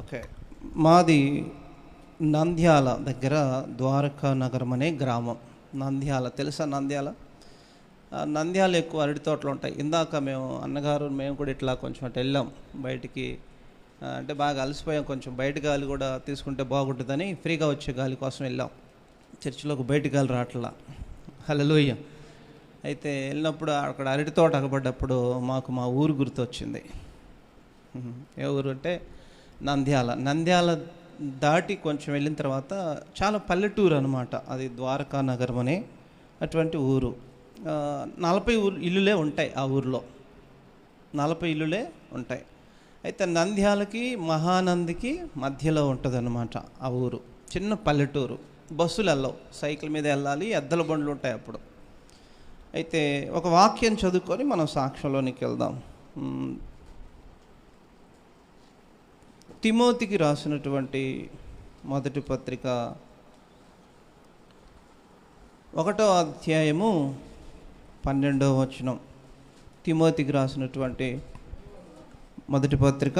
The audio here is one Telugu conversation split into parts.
ఓకే. మాది నంద్యాల దగ్గర ద్వారకా నగరం అనే గ్రామం. నంద్యాల తెలుసా? నంద్యాల ఎక్కువ అరటి తోటలు ఉంటాయి. ఇందాక మేము కూడా ఇట్లా కొంచెం అటు వెళ్ళాం బయటికి. అంటే బాగా అలసిపోయాం, కొంచెం బయట గాలి కూడా తీసుకుంటే బాగుంటుందని ఫ్రీగా వచ్చే గాలి కోసం వెళ్ళాం. చర్చిలోకి బయట గాలి రావట్లా. హల్లెలూయా. అయితే వెళ్ళినప్పుడు అక్కడ అరటి తోట అగబడ్డప్పుడు మాకు మా ఊరు గుర్తొచ్చింది. ఏ ఊరు అంటే నంద్యాల దాటి కొంచెం వెళ్ళిన తర్వాత చాలా పల్లెటూరు అనమాట. అది ద్వారకా నగరం అనే అటువంటి ఊరు. 40 ఇల్లులే ఉంటాయి ఆ ఊరిలో. 40 ఇల్లులే ఉంటాయి. అయితే నంద్యాలకి మహానందికి మధ్యలో ఉంటుంది అన్నమాట ఆ ఊరు. చిన్న పల్లెటూరు. బస్సులు వెళ్ళవు, సైకిల్ మీద వెళ్ళాలి, ఎద్దల బండ్లు ఉంటాయి అప్పుడు. అయితే ఒక వాక్యం చదువుకొని మనం సాక్ష్యంలోనికి వెళ్దాం. తిమోతికి రాసినటువంటి మొదటి పత్రిక 1వ అధ్యాయము 12వ వచనం. తిమోతికి రాసినటువంటి మొదటి పత్రిక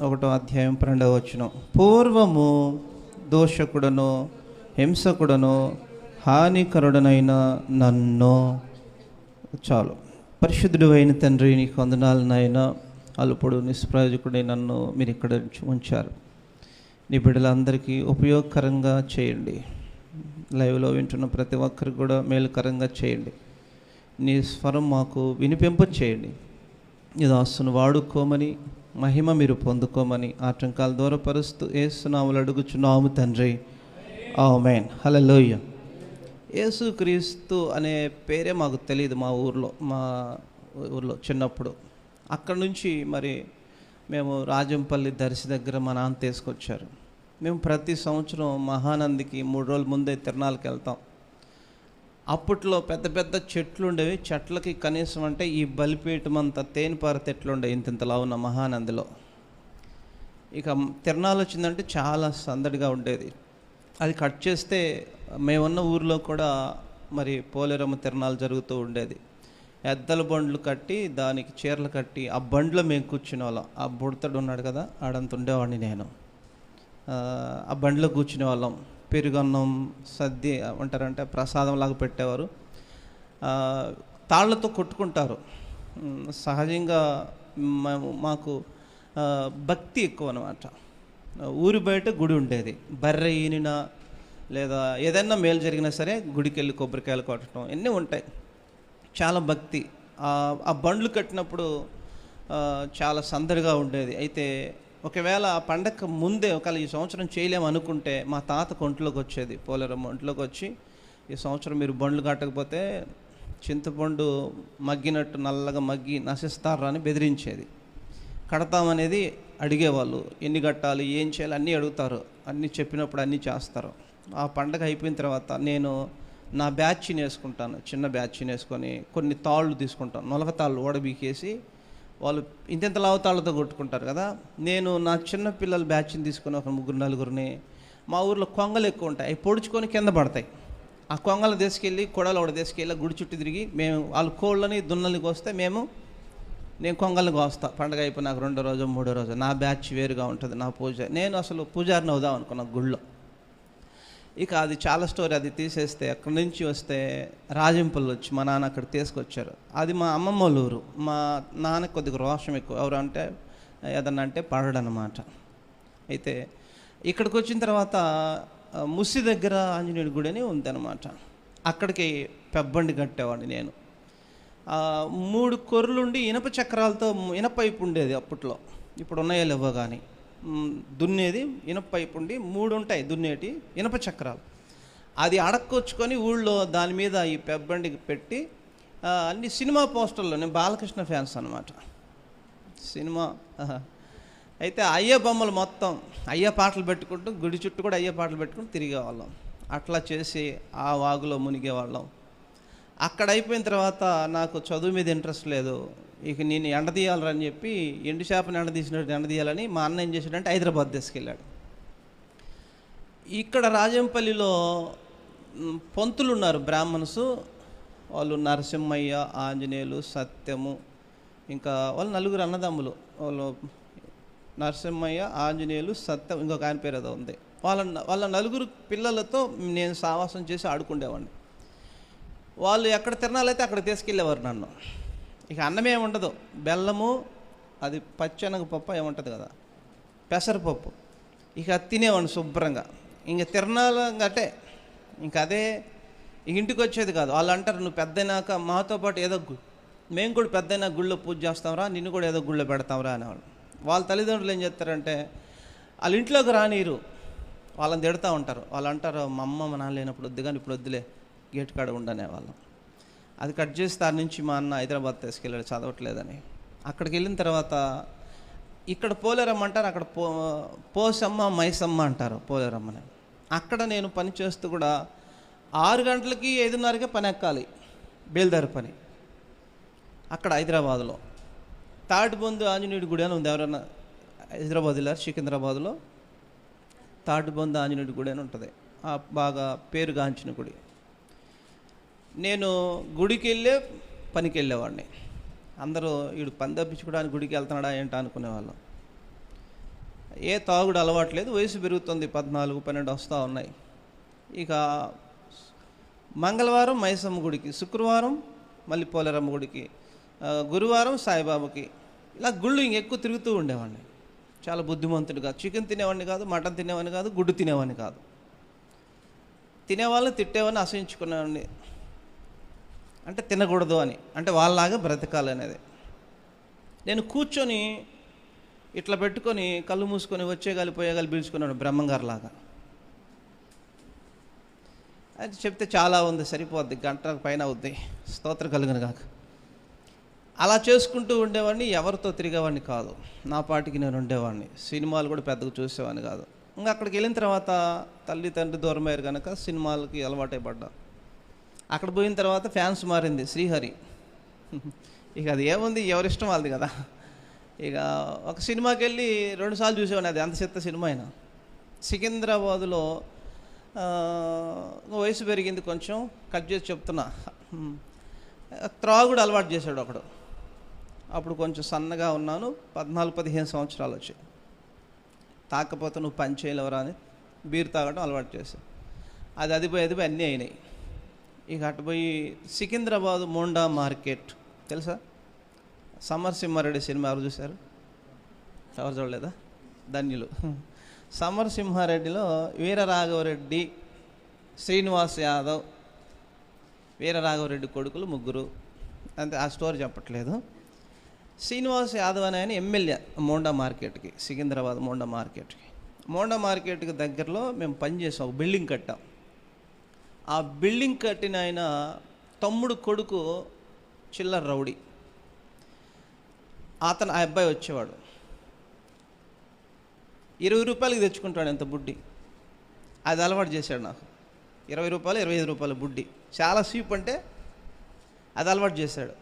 1వ అధ్యాయం 12వ వచనం. పూర్వము దోషకుడను హింసకుడను హానికరుడనైన నన్ను, చాలు, పరిశుద్ధుడు అయిన తండ్రి నీకు వందనాలు నాయన. అల్పుడు నిష్ప్రయోజకుడై నన్ను మీరు ఇక్కడ ఉంచారు. నీ బిడ్డలందరికీ ఉపయోగకరంగా చేయండి. లైవ్లో వింటున్న ప్రతి ఒక్కరికి కూడా మేలుకరంగా చేయండి. నీ స్వరం మాకు వినిపింప చేయండి. నీ దాసును వాడుకోమని, మహిమ మీరు పొందుకోమని ఆటంకాల దూరపరుస్తూ యేసు నామములో అడుగుచున్నాము తండ్రి, ఆమేన్. హల్లెలూయా. యేసుక్రీస్తు అనే పేరే మాకు తెలియదు మా ఊర్లో చిన్నప్పుడు. అక్కడ నుంచి మరి మేము రాజంపల్లి దర్శి దగ్గర మా నాన్న తీసుకొచ్చారు. మేము ప్రతి సంవత్సరం మహానందికి 3 రోజుల ముందే తిరణాలకు వెళ్తాం. అప్పట్లో పెద్ద పెద్ద చెట్లు ఉండేవి. చెట్లకి కనీసం అంటే ఈ బలిపీఠం అంత తేనెపార చెట్లు ఉండేవి ఇంతలా ఉన్న మహానందిలో. ఇక తిరణాలు వచ్చిందంటే చాలా సందడిగా ఉండేది. అది కట్ చేస్తే మేమున్న ఊరిలో కూడా మరి పోలేరమ్మ తిరణాలు జరుగుతూ ఉండేది. ఎద్దల బండ్లు కట్టి దానికి చీరలు కట్టి ఆ బండ్లో మేము కూర్చునే వాళ్ళం. ఆ బుడతడు ఉన్నాడు కదా, ఆడంత ఉండేవాడిని నేను. ఆ బండ్లో కూర్చునే వాళ్ళం. పెరుగన్నం సద్ది అంటారంటే ప్రసాదం లాగా పెట్టేవారు. తాళ్లతో కొట్టుకుంటారు. సహజంగా మాకు భక్తి ఎక్కువ అనమాట. ఊరి బయట గుడి ఉండేది. బర్రె ఈనిన లేదా ఏదైనా మేలు జరిగినా సరే గుడికి వెళ్ళి కొబ్బరికాయలు కొట్టడం ఇవన్నీ ఉంటాయి. చాలా భక్తి. ఆ బండ్లు కట్టినప్పుడు చాలా సందడిగా ఉండేది. అయితే ఒకవేళ ఆ పండగ ముందే ఒకవేళ ఈ సంవత్సరం చేయలేము అనుకుంటే మా తాత ఒంట్లోకి వచ్చేది, పోలేరమ్మ ఒంట్లోకి వచ్చి, ఈ సంవత్సరం మీరు బండ్లు కట్టకపోతే చింతపండు మగ్గినట్టు నల్లగా మగ్గి నశిస్తారా అని బెదిరించేది. కడతామనేది అడిగేవాళ్ళు. ఎన్ని కట్టాలి, ఏం చేయాలి అన్నీ అడుగుతారు. అన్నీ చెప్పినప్పుడు అన్నీ చేస్తారు. ఆ పండగ అయిపోయిన తర్వాత నేను నా బ్యాచ్ని వేసుకుంటాను. చిన్న బ్యాచ్ని వేసుకొని కొన్ని తాళ్ళు తీసుకుంటాను. నొలక తాళ్ళు ఓడబీకేసి వాళ్ళు ఇంతెంత లావు తాళ్ళతో కొట్టుకుంటారు కదా. నేను నా చిన్న పిల్లల బ్యాచ్ని తీసుకొని ఒక 3-4 మా ఊర్లో కొంగలు ఎక్కువ ఉంటాయి. అవి పొడుచుకొని కింద పడతాయి. ఆ కొంగలు తీసుకెళ్ళి కొడలు ఒకటి తీసుకెళ్ళి గుడి చుట్టూ తిరిగి మేము వాళ్ళు కోళ్ళని దున్నల్ని కోస్తే నేను కొంగల్ని కోస్తా. పండగ అయిపోయి నాకు 2వ రోజు 3వ రోజు నా బ్యాచ్ వేరుగా ఉంటుంది. నా పూజ, నేను అసలు పూజారిని అవుదాం అనుకున్నా గుళ్ళో. ఇక అది చాలా స్టోరీ, అది తీసేస్తే అక్కడి నుంచి వస్తే రాజంపల్లి వచ్చి మా నాన్న అక్కడ తీసుకొచ్చారు. అది మా అమ్మమ్మ వాళ్ళ ఊరు. మా నాన్నకి కొద్దిగా రోషం ఎక్కువ. ఎవరు అంటే ఏదన్నా అంటే పడడనమాట. అయితే ఇక్కడికి వచ్చిన తర్వాత ముసి దగ్గర ఆంజనేయుడి గుడి అని ఉందన్నమాట. అక్కడికి పెబ్బండి కట్టేవాడిని నేను. 3 కొర్రలుండి ఇనప చక్రాలతో ఇనప పైపు ఉండేది అప్పట్లో. ఇప్పుడు ఉన్నాయో లేవో కానీ దున్నేది ఇనప పైపు ఉండి 3 ఉంటాయి దున్నేటి ఇనప చక్రాలు. అది అడక్కొచ్చుకొని ఊళ్ళో దాని మీద ఈ పెబ్బండికి పెట్టి అన్ని సినిమా పోస్టర్లు. నేను బాలకృష్ణ ఫ్యాన్స్ అనమాట. సినిమా అయితే అయ్య బొమ్మలు మొత్తం అయ్య పాటలు పెట్టుకుంటూ గుడి చుట్టూ కూడా అయ్య పాటలు పెట్టుకుంటూ తిరిగేవాళ్ళం. అట్లా చేసి ఆ వాగులో మునిగేవాళ్ళం. అక్కడ అయిపోయిన తర్వాత నాకు చదువు మీద ఇంట్రెస్ట్ లేదు. ఇక నేను ఎండదీయాలని చెప్పి ఎండు చేపని ఎండదీసినట్టు ఎండదీయాలని మా అన్న ఏం చేశాడంటే హైదరాబాద్ తీసుకెళ్ళాడు. ఇక్కడ రాజంపల్లిలో పంతులు ఉన్నారు, బ్రాహ్మణ్స్. వాళ్ళు నరసింహయ్య, ఆంజనేయులు, సత్యము, ఇంకా వాళ్ళు 4 అన్నదమ్ములు. వాళ్ళు నరసింహయ్య, ఆంజనేయులు, సత్యం, ఇంకొక ఆయన పేరు ఏదో ఉంది. వాళ్ళ నలుగురు పిల్లలతో నేను సావాసం చేసి ఆడుకుండేవాడిని. వాళ్ళు ఎక్కడ తిరణాలైతే అక్కడ తీసుకెళ్ళేవారు నన్ను. ఇక అన్నమే ఉండదు, బెల్లము, అది పచ్చెనగపప్పు ఏముంటుంది కదా, పెసరపప్పు, ఇక అది తినేవాడిని శుభ్రంగా. ఇంక తిరణాలు అంటే ఇంక అదే ఇంటికి వచ్చేది కాదు. వాళ్ళు అంటారు, నువ్వు పెద్దయినాక మాతో పాటు ఏదో మేము కూడా పెద్దయినా గుళ్ళో పూజ చేస్తాంరా, నిన్ను కూడా ఏదో గుళ్ళో పెడతాంరా అనేవాళ్ళు. వాళ్ళ తల్లిదండ్రులు ఏం చేస్తారంటే వాళ్ళ ఇంట్లోకి రానిరు, వాళ్ళని తిడతా ఉంటారు. వాళ్ళు అంటారు, మా అమ్మ మా నాన్న లేనప్పుడు వద్దు కానీ ఇప్పుడు వద్దులే, గేట్ కాడ ఉండనే వాళ్ళం. అది కట్ చేసి దాని నుంచి మా అన్న హైదరాబాద్ తీసుకెళ్ళాడు చదవట్లేదని. అక్కడికి వెళ్ళిన తర్వాత ఇక్కడ పోలేరమ్మంటారు, అక్కడ పోసమ్మ మైసమ్మ అంటారు పోలేరమ్మని. అక్కడ నేను పని చేస్తూ కూడా 6 గంటలకి 5:30కే పని ఎక్కాలి, బేల్దారి పని. అక్కడ హైదరాబాద్లో తాటిబొందు ఆంజనేయుడి గుడి అని ఉంది. ఎవరన్నా హైదరాబాద్ వెళ్ళారు, సికింద్రాబాద్లో తాటిబొందు ఆంజనేయుడి గుడి అని ఉంటుంది, బాగా పేరుగాంచిన గుడి. నేను గుడికి వెళ్ళే పనికి వెళ్ళేవాడిని. అందరూ వీడు పని తప్పించుకోవడానికి గుడికి వెళ్తున్నాడా ఏంటో అనుకునేవాళ్ళం. ఏ తాగుడు అలవాట్లేదు, వయసు పెరుగుతుంది, 14, 12 వస్తూ ఉన్నాయి. ఇక మంగళవారం మైసమ్మ గుడికి, శుక్రవారం మళ్ళీ పోలేరమ్మ గుడికి, గురువారం సాయిబాబాకి, ఇలా గుళ్ళు ఇంకెక్కువ తిరుగుతూ ఉండేవాడిని. చాలా బుద్ధిమంతుడిగా. చికెన్ తినేవాడిని కాదు, మటన్ తినేవాడిని కాదు, గుడ్డు తినేవాడిని కాదు. తినేవాళ్ళని తిట్టేవాడిని, అసహించుకునేవాడిని. అంటే తినకూడదు అని, అంటే వాళ్ళలాగా బ్రతకాలి అనేది. నేను కూర్చొని ఇట్లా పెట్టుకొని కళ్ళు మూసుకొని వచ్చేగాలి పోయేగాలి పీల్చుకున్నాను బ్రహ్మంగారులాగా. అది చెప్తే చాలా ఉంది, సరిపోద్ది, గంట పైన అవుద్ది, స్తోత్రం కలుగును కాక. అలా చేసుకుంటూ ఉండేవాడిని, ఎవరితో తిరిగేవాడిని కాదు, నా పాటికి నేను ఉండేవాడిని. సినిమాలు కూడా పెద్దగా చూసేవాడిని కాదు. ఇంకా అక్కడికి వెళ్ళిన తర్వాత తల్లి తండ్రి దూరం అయ్యారు కనుక సినిమాలకి అలవాటై పడ్డా. అక్కడ పోయిన తర్వాత ఫ్యాన్స్ మారింది శ్రీహరి. ఇక అది ఏముంది, ఎవరిష్టం వాళ్ళది కదా. ఇక ఒక సినిమాకి వెళ్ళి 2 సార్లు చూసేవాడిని, అది అంత చెత్త సినిమా అయినా. సికింద్రాబాదులో వయసు పెరిగింది కొంచెం, కట్ చేసి చెప్తున్నా, త్రాగుడు అలవాటు చేశాడు ఒకడు. అప్పుడు కొంచెం సన్నగా ఉన్నాను, 14-15 సంవత్సరాలు వచ్చాయి. తాకపోతే నువ్వు పని చేయలేవరా అని బీరు తాగడం అలవాటు చేశాను. అది పోయి అన్నీ అయినాయి. ఇక అటు పోయి సికింద్రాబాద్ మోండా మార్కెట్ తెలుసా, సమరసింహారెడ్డి సినిమా ఎవరు చూశారు? ఎవరు చూడలేదా? ధన్యులు. సమరసింహారెడ్డిలో వీరరాఘవరెడ్డి, శ్రీనివాస్ యాదవ్, వీరరాఘవరెడ్డి కొడుకులు 3. అంతే, ఆ స్టోరీ చెప్పట్లేదు. శ్రీనివాస్ యాదవ్ అని ఆయన ఎమ్మెల్యే మోండా మార్కెట్కి, సికింద్రాబాద్ మోండా మార్కెట్కి. మోండా మార్కెట్కి దగ్గరలో మేము పనిచేసాం, ఒక బిల్డింగ్ కట్టాం. ఆ బిల్డింగ్ కట్టిన ఆయన తమ్ముడు కొడుకు చిల్లర రౌడీ. ఆ అబ్బాయి వచ్చేవాడు, 20 రూపాయలకి తెచ్చుకుంటాడు, ఎంత బుడ్డి. అది అలవాటు చేశాడు నాకు. 20 రూపాయలు 25 రూపాయల బుడ్డి, చాలా చీప్. అంటే అది అలవాటు చేశాడు.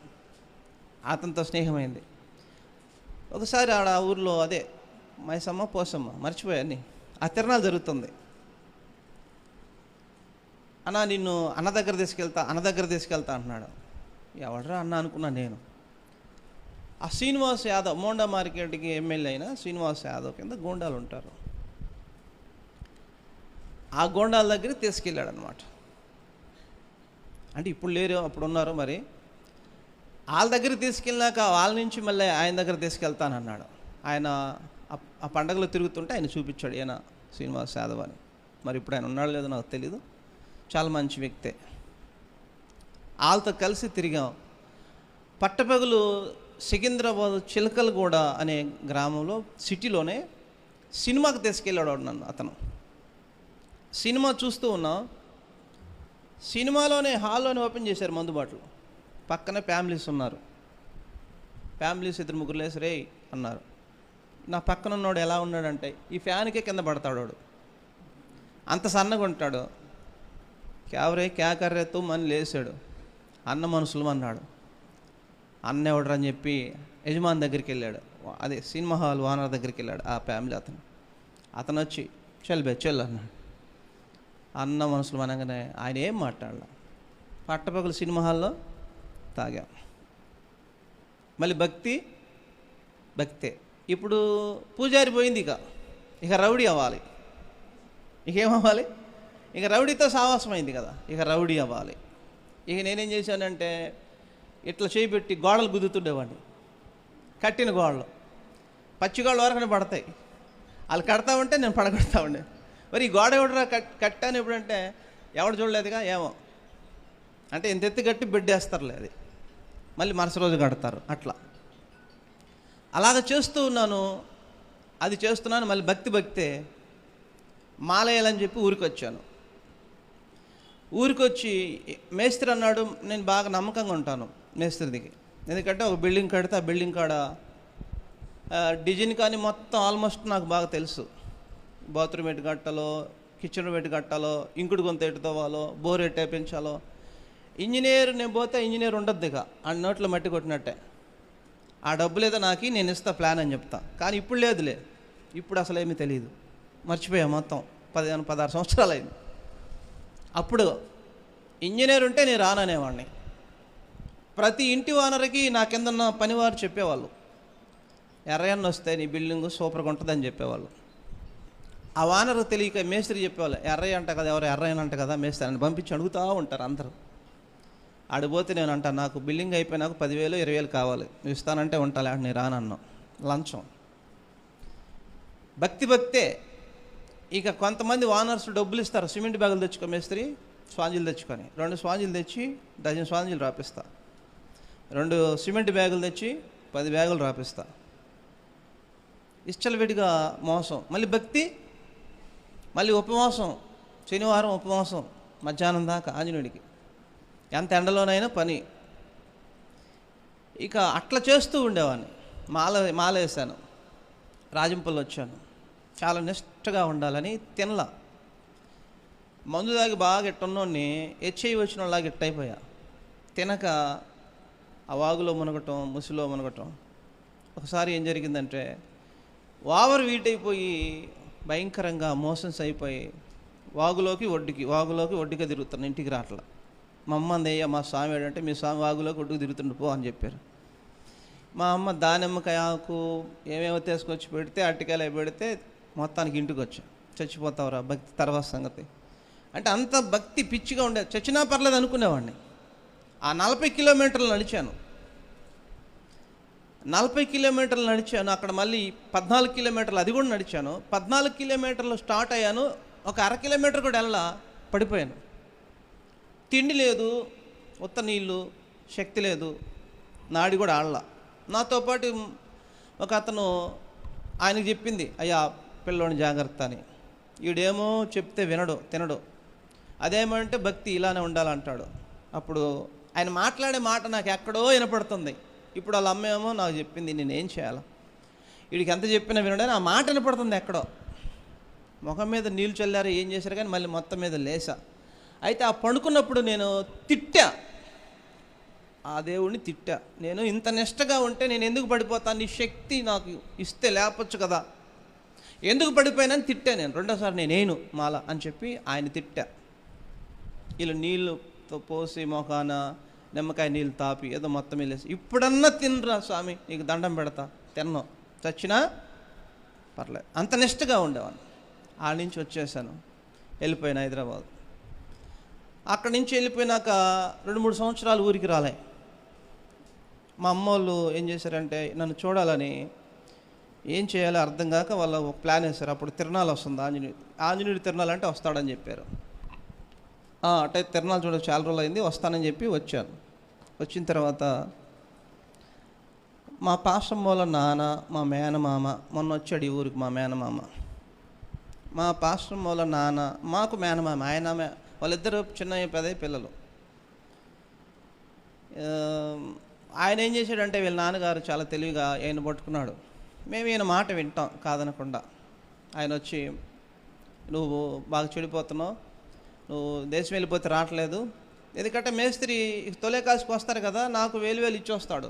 అతనితో స్నేహమైంది. ఒకసారి ఆడ ఊర్లో అదే మైసమ్మ పోసమ్మ మర్చిపోయాన్ని, ఆ తిరణాలు జరుగుతుంది. అన్న నిన్ను అన్న దగ్గర తీసుకెళ్తా అంటున్నాడు. ఎవడరా అన్న అనుకున్నా నేను. ఆ శ్రీనివాస్ యాదవ్, మోండా మార్కెట్కి ఎమ్మెల్యే అయిన శ్రీనివాస్ యాదవ్ కింద గోండాలు ఉంటారు. ఆ గోండాల దగ్గర తీసుకెళ్ళాడు అనమాట. అంటే ఇప్పుడు లేరు, అప్పుడు ఉన్నారు. మరి వాళ్ళ దగ్గర తీసుకెళ్ళాక వాళ్ళ నుంచి మళ్ళీ ఆయన దగ్గర తీసుకెళ్తానన్నాడు. ఆయన ఆ పండగలో తిరుగుతుంటే ఆయన చూపించాడు, ఈయన శ్రీనివాస్ యాదవ్ అని. మరి ఇప్పుడు ఆయన ఉన్నాడు లేదో నాకు తెలీదు. చాలా మంచి వ్యక్తే. వాళ్ళతో కలిసి తిరిగాం. పట్టపగలు సికింద్రాబాద్ చిలకలగూడ అనే గ్రామంలో, సిటీలోనే సినిమాకి తీసుకెళ్ళాడు నన్ను. అతను సినిమా చూస్తూ ఉన్నాం. సినిమాలోనే హాల్లోనే ఓపెన్ చేశారు మందు బాటలు. పక్కనే ఫ్యామిలీస్ ఉన్నారు. ఫ్యామిలీస్ 2-3 లేసి రే అన్నారు. నా పక్కన ఉన్నవాడు ఎలా ఉన్నాడంటే ఈ ఫ్యాన్కే కింద పడతాడు వాడు, అంత సన్నగా ఉంటాడు. క్యావరే క్యాకర్రే తూ అని లేచాడు. అన్న మనుషులు అన్నాడు. అన్న ఎవడరు అని చెప్పి యజమాని దగ్గరికి వెళ్ళాడు, అదే సినిమా హాల్ ఓనర్ దగ్గరికి వెళ్ళాడు. ఆ ఫ్యామిలీ అతను వచ్చి చెల్ అన్నాడు. అన్న మనుషులు అనగానే ఆయన ఏం మాట్లాడాల. పట్టపగలు సినిమా హాల్లో తాగాం. మళ్ళీ భక్తే. ఇప్పుడు పూజారి పోయింది, ఇక రౌడీ అవ్వాలి. ఇక ఏమవ్వాలి? ఇక రౌడీతో సావాసం అయింది కదా, ఇక రౌడీ అవ్వాలి. ఇక నేనేం చేశానంటే ఇట్లా చేయిపెట్టి గోడలు గుద్దుతుండేవాడిని. కట్టిన గోడలు పచ్చిగోళ్ళ వరకునే పడతాయి, వాళ్ళు కడతా ఉంటే నేను పడగొడతా ఉండే. మరి ఈ గోడ ఎవడరా కట్టాను ఎప్పుడంటే ఎవడు చూడలేదుగా, ఏమో అంటే ఇంత ఎత్తి కట్టి బెడ్డేస్తారులే, అది మళ్ళీ మరుసటి రోజు కడతారు. అట్లా అలాగ చేస్తూ ఉన్నాను. అది చేస్తున్నాను. మళ్ళీ భక్తే మాలేయాలని చెప్పి ఊరికి వచ్చాను. ఊరికొచ్చి మేస్త్రి అన్నాడు, నేను బాగా నమ్మకంగా ఉంటాను మేస్త్రిదికి, ఎందుకంటే ఒక బిల్డింగ్ కడితే ఆ బిల్డింగ్ కాడ డిజైన్ కానీ మొత్తం ఆల్మోస్ట్ నాకు బాగా తెలుసు. బాత్రూమ్ ఎటు కట్టాలో, కిచెన్ ఎటు కట్టాలో, ఇంకుడు గొంత ఎటు తవ్వాలో, బోర్ ఎట్టు వేయించాలో. ఇంజనీర్ నేను పోతే ఇంజనీర్ ఉండద్దు, ఇక ఆ నోట్లో మట్టి కొట్టినట్టే. ఆ డబ్బులు ఏదో నాకు నేను ఇస్తా ప్లాన్ అని చెప్తా. కానీ ఇప్పుడు లేదులే, ఇప్పుడు అసలు ఏమీ తెలియదు, మర్చిపోయా మొత్తం. 15-16 సంవత్సరాలు అయింది. అప్పుడు ఇంజనీర్ ఉంటే నేను రాననేవాడిని. ప్రతి ఇంటి ఓనర్కి నా కిందన్న పనివారు చెప్పేవాళ్ళు, ఎర్రయ్యన్న వస్తే నీ బిల్డింగు సూపర్గా ఉంటుందని చెప్పేవాళ్ళు. ఆ ఓనర్ తెలియక మేస్త్రి చెప్పేవాళ్ళు, ఎర్రయ్య అంట కదా, ఎవరు ఎర్రయ్యన అంట కదా మేస్త్రి అని పంపించి అడుగుతూ ఉంటారు అందరూ. ఆడిపోతే నేను అంటాను, నాకు బిల్డింగ్ అయిపోయినాక 10,000-20,000 కావాలి, నువ్వు ఇస్తానంటే ఉంటాలే అంటే నేను రానన్నాను. లంచం. భక్తే. ఇక కొంతమంది ఓనర్స్ డబ్బులు ఇస్తారు, సిమెంట్ బ్యాగులు తెచ్చుకో మేస్త్రి, స్పాంజీలు తెచ్చుకొని 2 స్పాంజీలు తెచ్చి డజన్ స్పాంజీలు రాపిస్తా, 2 సిమెంట్ బ్యాగులు తెచ్చి 10 బ్యాగులు రాపిస్తా. ఇష్టలవిడిగా మోసం. మళ్ళీ భక్తి, మళ్ళీ ఉపవాసం, శనివారం ఉపవాసం మధ్యాహ్నం దాకా ఆంజనేయుడికి, ఎంత ఎండలోనైనా పని. ఇక అట్లా చేస్తూ ఉండేవాడిని. మాల వేసాను, రాజంపల్లి వచ్చాను. చాలా నిష్టగా ఉండాలని తినలా. మందు దాగి బాగా ఎట్టున్నోడిని హెచ్ఐవి వచ్చిన వాళ్ళలాగా ఎట్టయిపోయా. తినక ఆ వాగులో మునగటం, ముసిలో మునగటం. ఒకసారి ఏం జరిగిందంటే ఓవర్ వీట్ అయిపోయి భయంకరంగా మోషన్స్ అయిపోయి వాగులోకి ఒడ్డుకి తిరుగుతాను, ఇంటికి రావట్లా. మా అమ్మ అందయ్య, మా స్వామి ఏంటంటే మీ స్వామి వాగులోకి ఒడ్డుకు తిరుగుతుండు పో అని చెప్పారు. మా అమ్మ దానిమ్మకాయ ఆకు ఏమేమో తీసుకొచ్చి పెడితే, అరటికాయలు పెడితే మొత్తానికి ఇంటికి వచ్చా. చచ్చిపోతావురా భక్తి తర్వాత సంగతి అంటే, అంత భక్తి పిచ్చిగా ఉండేది. చచ్చినా పర్లేదు అనుకునేవాడిని. ఆ 40 కిలోమీటర్లు నడిచాను. 40 కిలోమీటర్లు నడిచాను. అక్కడ మళ్ళీ 14 కిలోమీటర్లు అది కూడా నడిచాను. 14 కిలోమీటర్లు స్టార్ట్ అయ్యాను. ఒక 1/2 కిలోమీటర్ కూడా వెళ్ళా, పడిపోయాను. తిండి లేదు, ఉత్త నీళ్ళు, శక్తి లేదు, నాడి కూడా ఆడలా. నాతో పాటు ఒక అతను, ఆయనకు చెప్పింది, అయ్యా పిల్లోని జాగ్రత్త అని. ఈడేమో చెప్తే వినడు, తినడు. అదేమంటే భక్తి ఇలానే ఉండాలంటాడు. అప్పుడు ఆయన మాట్లాడే మాట నాకు ఎక్కడో వినపడుతుంది. ఇప్పుడు వాళ్ళ అమ్మేమో నాకు చెప్పింది, నేనేం చేయాలి, వీడికి ఎంత చెప్పినా వినడని ఆ మాట వినపడుతుంది ఎక్కడో. ముఖం మీద నీళ్ళు చల్లారు, ఏం చేశారు కానీ మళ్ళీ మొత్తం మీద లేసా. అయితే ఆ పండుకున్నప్పుడు నేను తిట్టా, ఆ దేవుడిని తిట్టా. నేను ఇంత నిష్టగా ఉంటే నేను ఎందుకు పడిపోతాను, నీ శక్తి నాకు ఇస్తే లేపొచ్చు కదా, ఎందుకు పడిపోయానని తిట్టా నేను. రెండోసారి నేనేను మాల అని చెప్పి ఆయన తిట్టా. ఇలా నీళ్ళుతో పోసి మొఖాన నిమ్మకాయ నీళ్ళు తాపి ఏదో మొత్తం వెళ్ళేసి, ఇప్పుడన్నా తినరా స్వామి, నీకు దండం పెడతా, తిన్నాను, చచ్చినా పర్లేదు, అంత నిష్టగా ఉండేవాడిని. ఆడ నుంచి వచ్చేసాను, వెళ్ళిపోయాను హైదరాబాద్. అక్కడి నుంచి వెళ్ళిపోయినాక 2-3 సంవత్సరాలు ఊరికి రాలే. మా అమ్మ వాళ్ళు ఏం చేశారంటే నన్ను చూడాలని, ఏం చేయాలో అర్థం కాక వాళ్ళు ఒక ప్లాన్ వేశారు. అప్పుడు తిరణాలు వస్తుంది, ఆంజనేయుడు తిరణాలు అంటే వస్తాడని చెప్పారు. అంటే తిరణాలు చూడ చాలా రోజులు అయింది, వస్తానని చెప్పి వచ్చాను. వచ్చిన తర్వాత మా పాస్టమ్ వాళ్ళ నాన్న, మా మేనమామ మొన్న వచ్చాడు ఈ ఊరికి. మా మేనమామ, మా పాస్టమ్ వాళ్ళ నాన్న, మాకు మేనమామ, ఆయన వాళ్ళిద్దరు చిన్న పెద్ద పిల్లలు. ఆయన ఏం చేశాడంటే వీళ్ళ నాన్నగారు చాలా తెలివిగా ఆయన పట్టుకున్నాడు. మేము ఈయన మాట వింటాం కాదనకుండా. ఆయన వచ్చి, నువ్వు బాగా చెడిపోతున్నావు, నువ్వు దేశం వెళ్ళిపోతే రావట్లేదు, ఎందుకంటే మేస్త్రి తొలే కాసుకు వస్తారు కదా, నాకు 1,000 ఇచ్చి వస్తాడు.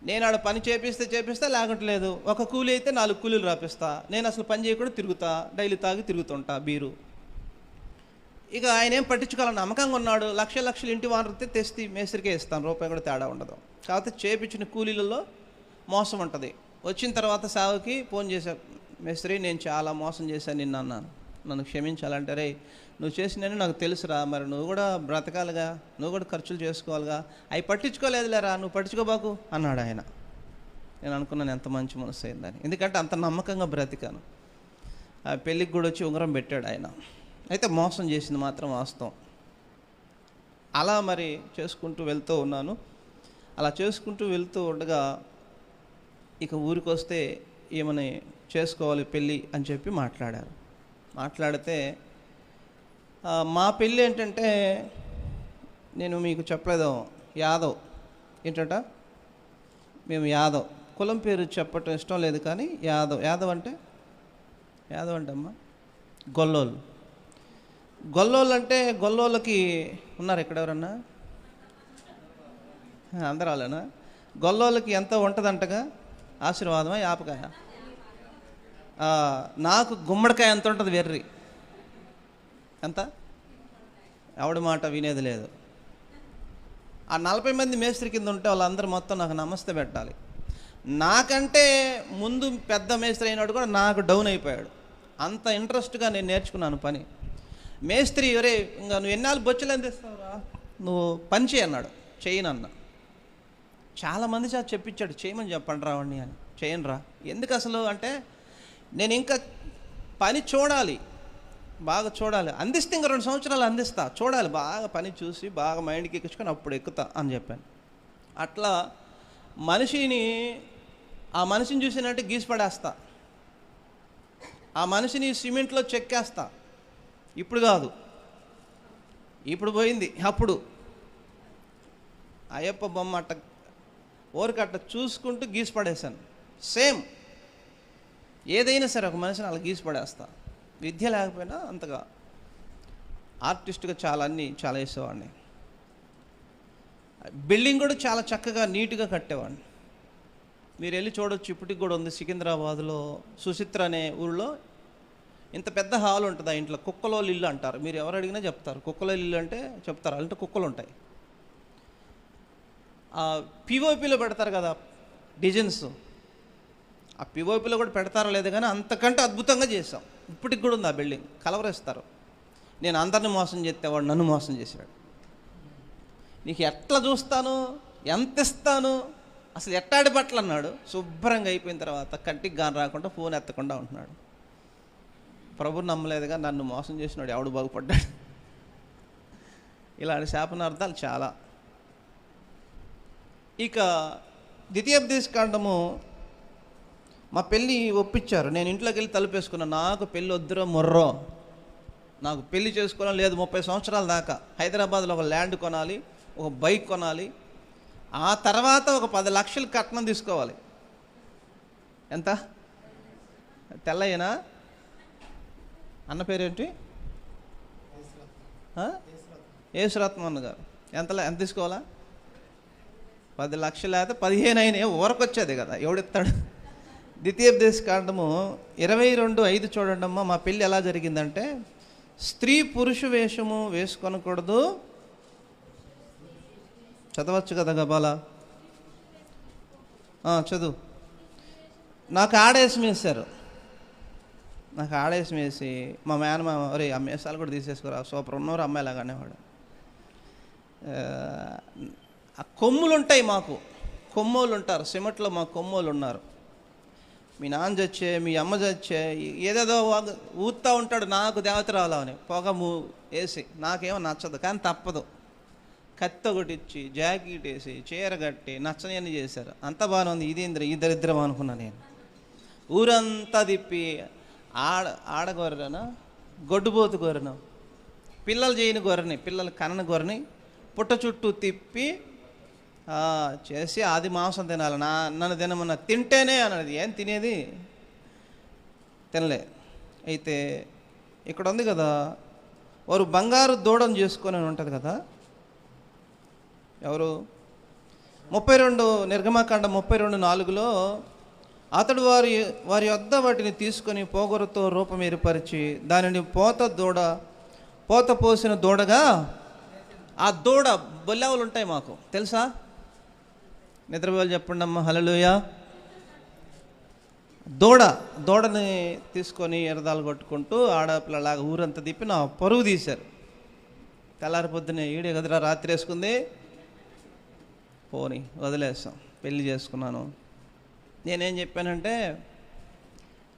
నేను ఆడ పని చేపిస్తే లేకట్లేదు. ఒక కూలి అయితే 4 కూలీలు రాపిస్తా. నేను అసలు పని చేయకుండా తిరుగుతా, డైలీ తాగి తిరుగుతుంటా బీరు. ఇక ఆయన ఏం పట్టించుకోవాలని నమ్మకంగా ఉన్నాడు. లక్షలు ఇంటి వారితే తెస్తే మేస్త్రికే ఇస్తాను, రూపాయి కూడా తేడా ఉండదు. కాకపోతే చేపించిన కూలీలలో మోసం ఉంటుంది. వచ్చిన తర్వాత సేవకి ఫోన్ చేశా, మేస్త్రి నేను చాలా మోసం చేశాను నిన్ను అన్నాను, నన్ను క్షమించాలంటే, రే నువ్వు చేసినని నాకు తెలుసురా, మరి నువ్వు కూడా బ్రతకాలిగా, నువ్వు కూడా ఖర్చులు చేసుకోవాలిగా, అవి పట్టించుకోలేదులేరా, నువ్వు పట్టించుకోబాకు అన్నాడు ఆయన. నేను అనుకున్నాను ఎంత మంచి మనసు అయిందని, ఎందుకంటే అంత నమ్మకంగా బ్రతికాను. ఆ పెళ్ళికి కూడా వచ్చి ఉంగరం పెట్టాడు ఆయన. అయితే మోసం చేసింది మాత్రం వాస్తవం. అలా మరి చేసుకుంటూ వెళ్తూ ఉన్నాను. అలా చేసుకుంటూ వెళ్తూ ఉండగా ఇక ఊరికి వస్తే ఏమని చేసుకోవాలి పెళ్ళి అని చెప్పి మాట్లాడారు. మాట్లాడితే మా పెళ్ళి ఏంటంటే, నేను మీకు చెప్పలేదు, యాదవ్ ఏంటంట, మేము యాదవ్, కులం పేరు చెప్పటం ఇష్టం లేదు కానీ యాదవ్ అంటే అమ్మా గొల్లోళ్ళు అంటే గొల్లోళ్ళకి ఉన్నారు ఇక్కడ ఎవరన్నా, అందరూ వాళ్ళేనా? గొల్లోళ్ళకి ఎంత ఉంటుందంటగా, ఆశీర్వాదమా యాపకాయ? నాకు గుమ్మడికాయ ఎంత ఉంటుంది వెర్రి, ఎంత? ఎవడి మాట వినేది లేదు. ఆ 40 మంది మేస్త్రి కింద ఉంటే వాళ్ళందరూ మొత్తం నాకు నమస్తే పెట్టాలి. నాకంటే ముందు పెద్ద మేస్త్రి అయినాడు కూడా నాకు డౌన్ అయిపోయాడు. అంత ఇంట్రెస్ట్గా నేను నేర్చుకున్నాను పని. మేస్త్రి ఒరే ఇంకా నువ్వు ఎన్నాళ్ళు బొచ్చులు అందిస్తావురా, నువ్వు పని చేయి అన్నాడు. చేయనన్నా. చాలామంది చేత చెప్పించాడు, చేయమని చెప్పండి రావండి అని. చేయను రా, ఎందుకు అసలు అంటే, నేను ఇంకా పని చూడాలి, బాగా చూడాలి, అందిస్తే ఇంకా 2 సంవత్సరాలు అందిస్తా, చూడాలి, బాగా పని చూసి బాగా మైండ్కి ఎక్కించుకొని అప్పుడు ఎక్కుతా అని చెప్పాను. అట్లా ఆ మనిషిని చూసినట్టు గీసి పడేస్తా, ఆ మనిషిని సిమెంట్లో చెక్కేస్తా. ఇప్పుడు కాదు, ఇప్పుడు పోయింది. అప్పుడు అయ్యప్ప బొమ్మ అట్ట ఊరికట్ట చూసుకుంటూ గీసి పడేశాను. సేమ్ ఏదైనా సరే ఒక మనిషిని అలా గీసి పడేస్తా. విద్య లేకపోయినా అంతగా ఆర్టిస్ట్గా చాలా వేసేవాడిని. బిల్డింగ్ కూడా చాలా చక్కగా నీట్గా కట్టేవాడిని. మీరు వెళ్ళి చూడొచ్చు, ఇప్పటికి కూడా ఉంది సికింద్రాబాద్లో సుచిత్ర అనే ఊళ్ళో. ఇంత పెద్ద హాల్ ఉంటుంది ఆ ఇంట్లో, కుక్కలోళ్ళ ఇల్లు అంటారు. మీరు ఎవరు అడిగినా చెప్తారు కుక్కలోళ్ళ ఇల్లు అంటే చెప్తారు, అంటే కుక్కలు ఉంటాయి. పిఓపిలో పెడతారు కదా డిజైన్స్, ఆ పిఓపిలో కూడా పెడతారో లేదు కానీ అంతకంటే అద్భుతంగా చేసాం. ఇప్పటికి కూడా ఉంది ఆ బిల్డింగ్, కలవరేస్తారు. నేను అందరిని మోసం చేస్తే వాడు నన్ను మోసం చేశాడు. నీకు ఎట్లా చూస్తాను, ఎంత ఇస్తాను, అసలు ఎట్టాడి బట్టలు అన్నాడు. శుభ్రంగా అయిపోయిన తర్వాత కంటికి గాని రాకుండా ఫోన్ ఎత్తకుండా ఉంటున్నాడు. ప్రభుని నమ్మలేదుగా, నన్ను మోసం చేసినాడు ఎవడు బాగుపడ్డాడు. ఇలాంటి శాపనార్థాలు చాలా. ఇక ద్వితీయోపదేశకాండము మా పెళ్ళి ఒప్పించారు. నేను ఇంట్లోకి వెళ్ళి తలుపేసుకున్నాను. నాకు పెళ్ళి వద్దురో మొర్రో, నాకు పెళ్ళి చేసుకోవడం లేదు 30 సంవత్సరాల దాకా. హైదరాబాద్లో ఒక ల్యాండ్ కొనాలి, ఒక బైక్ కొనాలి, ఆ తర్వాత ఒక 10 లక్షలు కట్నం తీసుకోవాలి. ఎంత? తెల్లయ్యనా? అన్న పేరేంటి? యేసురత్నం గారు. ఎంత తీసుకోవాలా? 10 లక్షలు అయితే 15 అయినా ఊరకొచ్చేది కదా, ఎవడిస్తాడు? ద్వితీయోపదేశకాండము 22:5 చూడండి అమ్మా. మా పెళ్ళి ఎలా జరిగిందంటే, స్త్రీ పురుష వేషము వేసుకొనకూడదు. చదవచ్చు కదా గబాలా? చదువు. నాకు ఆడేసి వేశారు. నాకు ఆడేసి వేసి మా మేనమామ, ఒరే ఆ మేసాలు కూడా తీసేసుకోరా, సూపర్ ఉన్నవారు అమ్మాయిలాగానే వాడు. ఆ కొమ్ములు ఉంటాయి మాకు, కొమ్మోళ్ళు ఉంటారు సిమెంట్లో, మా కొమ్మోళ్ళు ఉన్నారు. మీ నాన్న చచ్చే, మీ అమ్మ చచ్చే, ఏదేదో ఊతా ఉంటాడు, నాకు దేవత రావాలని పొగ వేసి. నాకేమో నచ్చదు కానీ తప్పదు. కత్తి ఒకటి ఇచ్చి, జాకెట్ వేసి, చీర కట్టి, నచ్చని చేశారు. అంత బాగానే ఉంది. ఈ దరిద్రం అనుకున్నా నేను. ఊరంతా తిప్పి ఆడగొర్రెనా, గొడ్డుబోతు గొర్రెను, పిల్లలు చేయని గొర్రెని, పిల్లలు కనని గొర్రెని పుట్ట చుట్టూ తిప్పి చేసి, అది మాంసం తినాలి, నన్ను తినమన్నా. తింటేనే అన్నది. ఏం తినేది? తినలే. అయితే ఇక్కడ ఉంది కదా, వారు బంగారు దూడను చేసుకొని ఉంటుంది కదా. ఎవరు? 32 నిర్గమకాండ 32:4లో అతడు వారి వద్ద వాటిని తీసుకొని పోగొరతో రూపం ఏర్పరిచి దానిని పోత పోసిన దూడగా, ఆ దూడ బొల్లెవలు ఉంటాయి మాకు తెలుసా? నిద్రపోవాలి చెప్పండి అమ్మ. హల్లెలూయా. దూడ దూడని తీసుకొని ఎరదాలు కొట్టుకుంటూ ఆడపిల్లలాగా ఊరంతా తిప్పి నా పరువు తీశారు. తెల్లారి పొద్దునే ఈడే కదరా రాత్రి వేసుకుంది, పోని వదిలేస్తాం, పెళ్లి చేసుకున్నాను. నేనేం చెప్పానంటే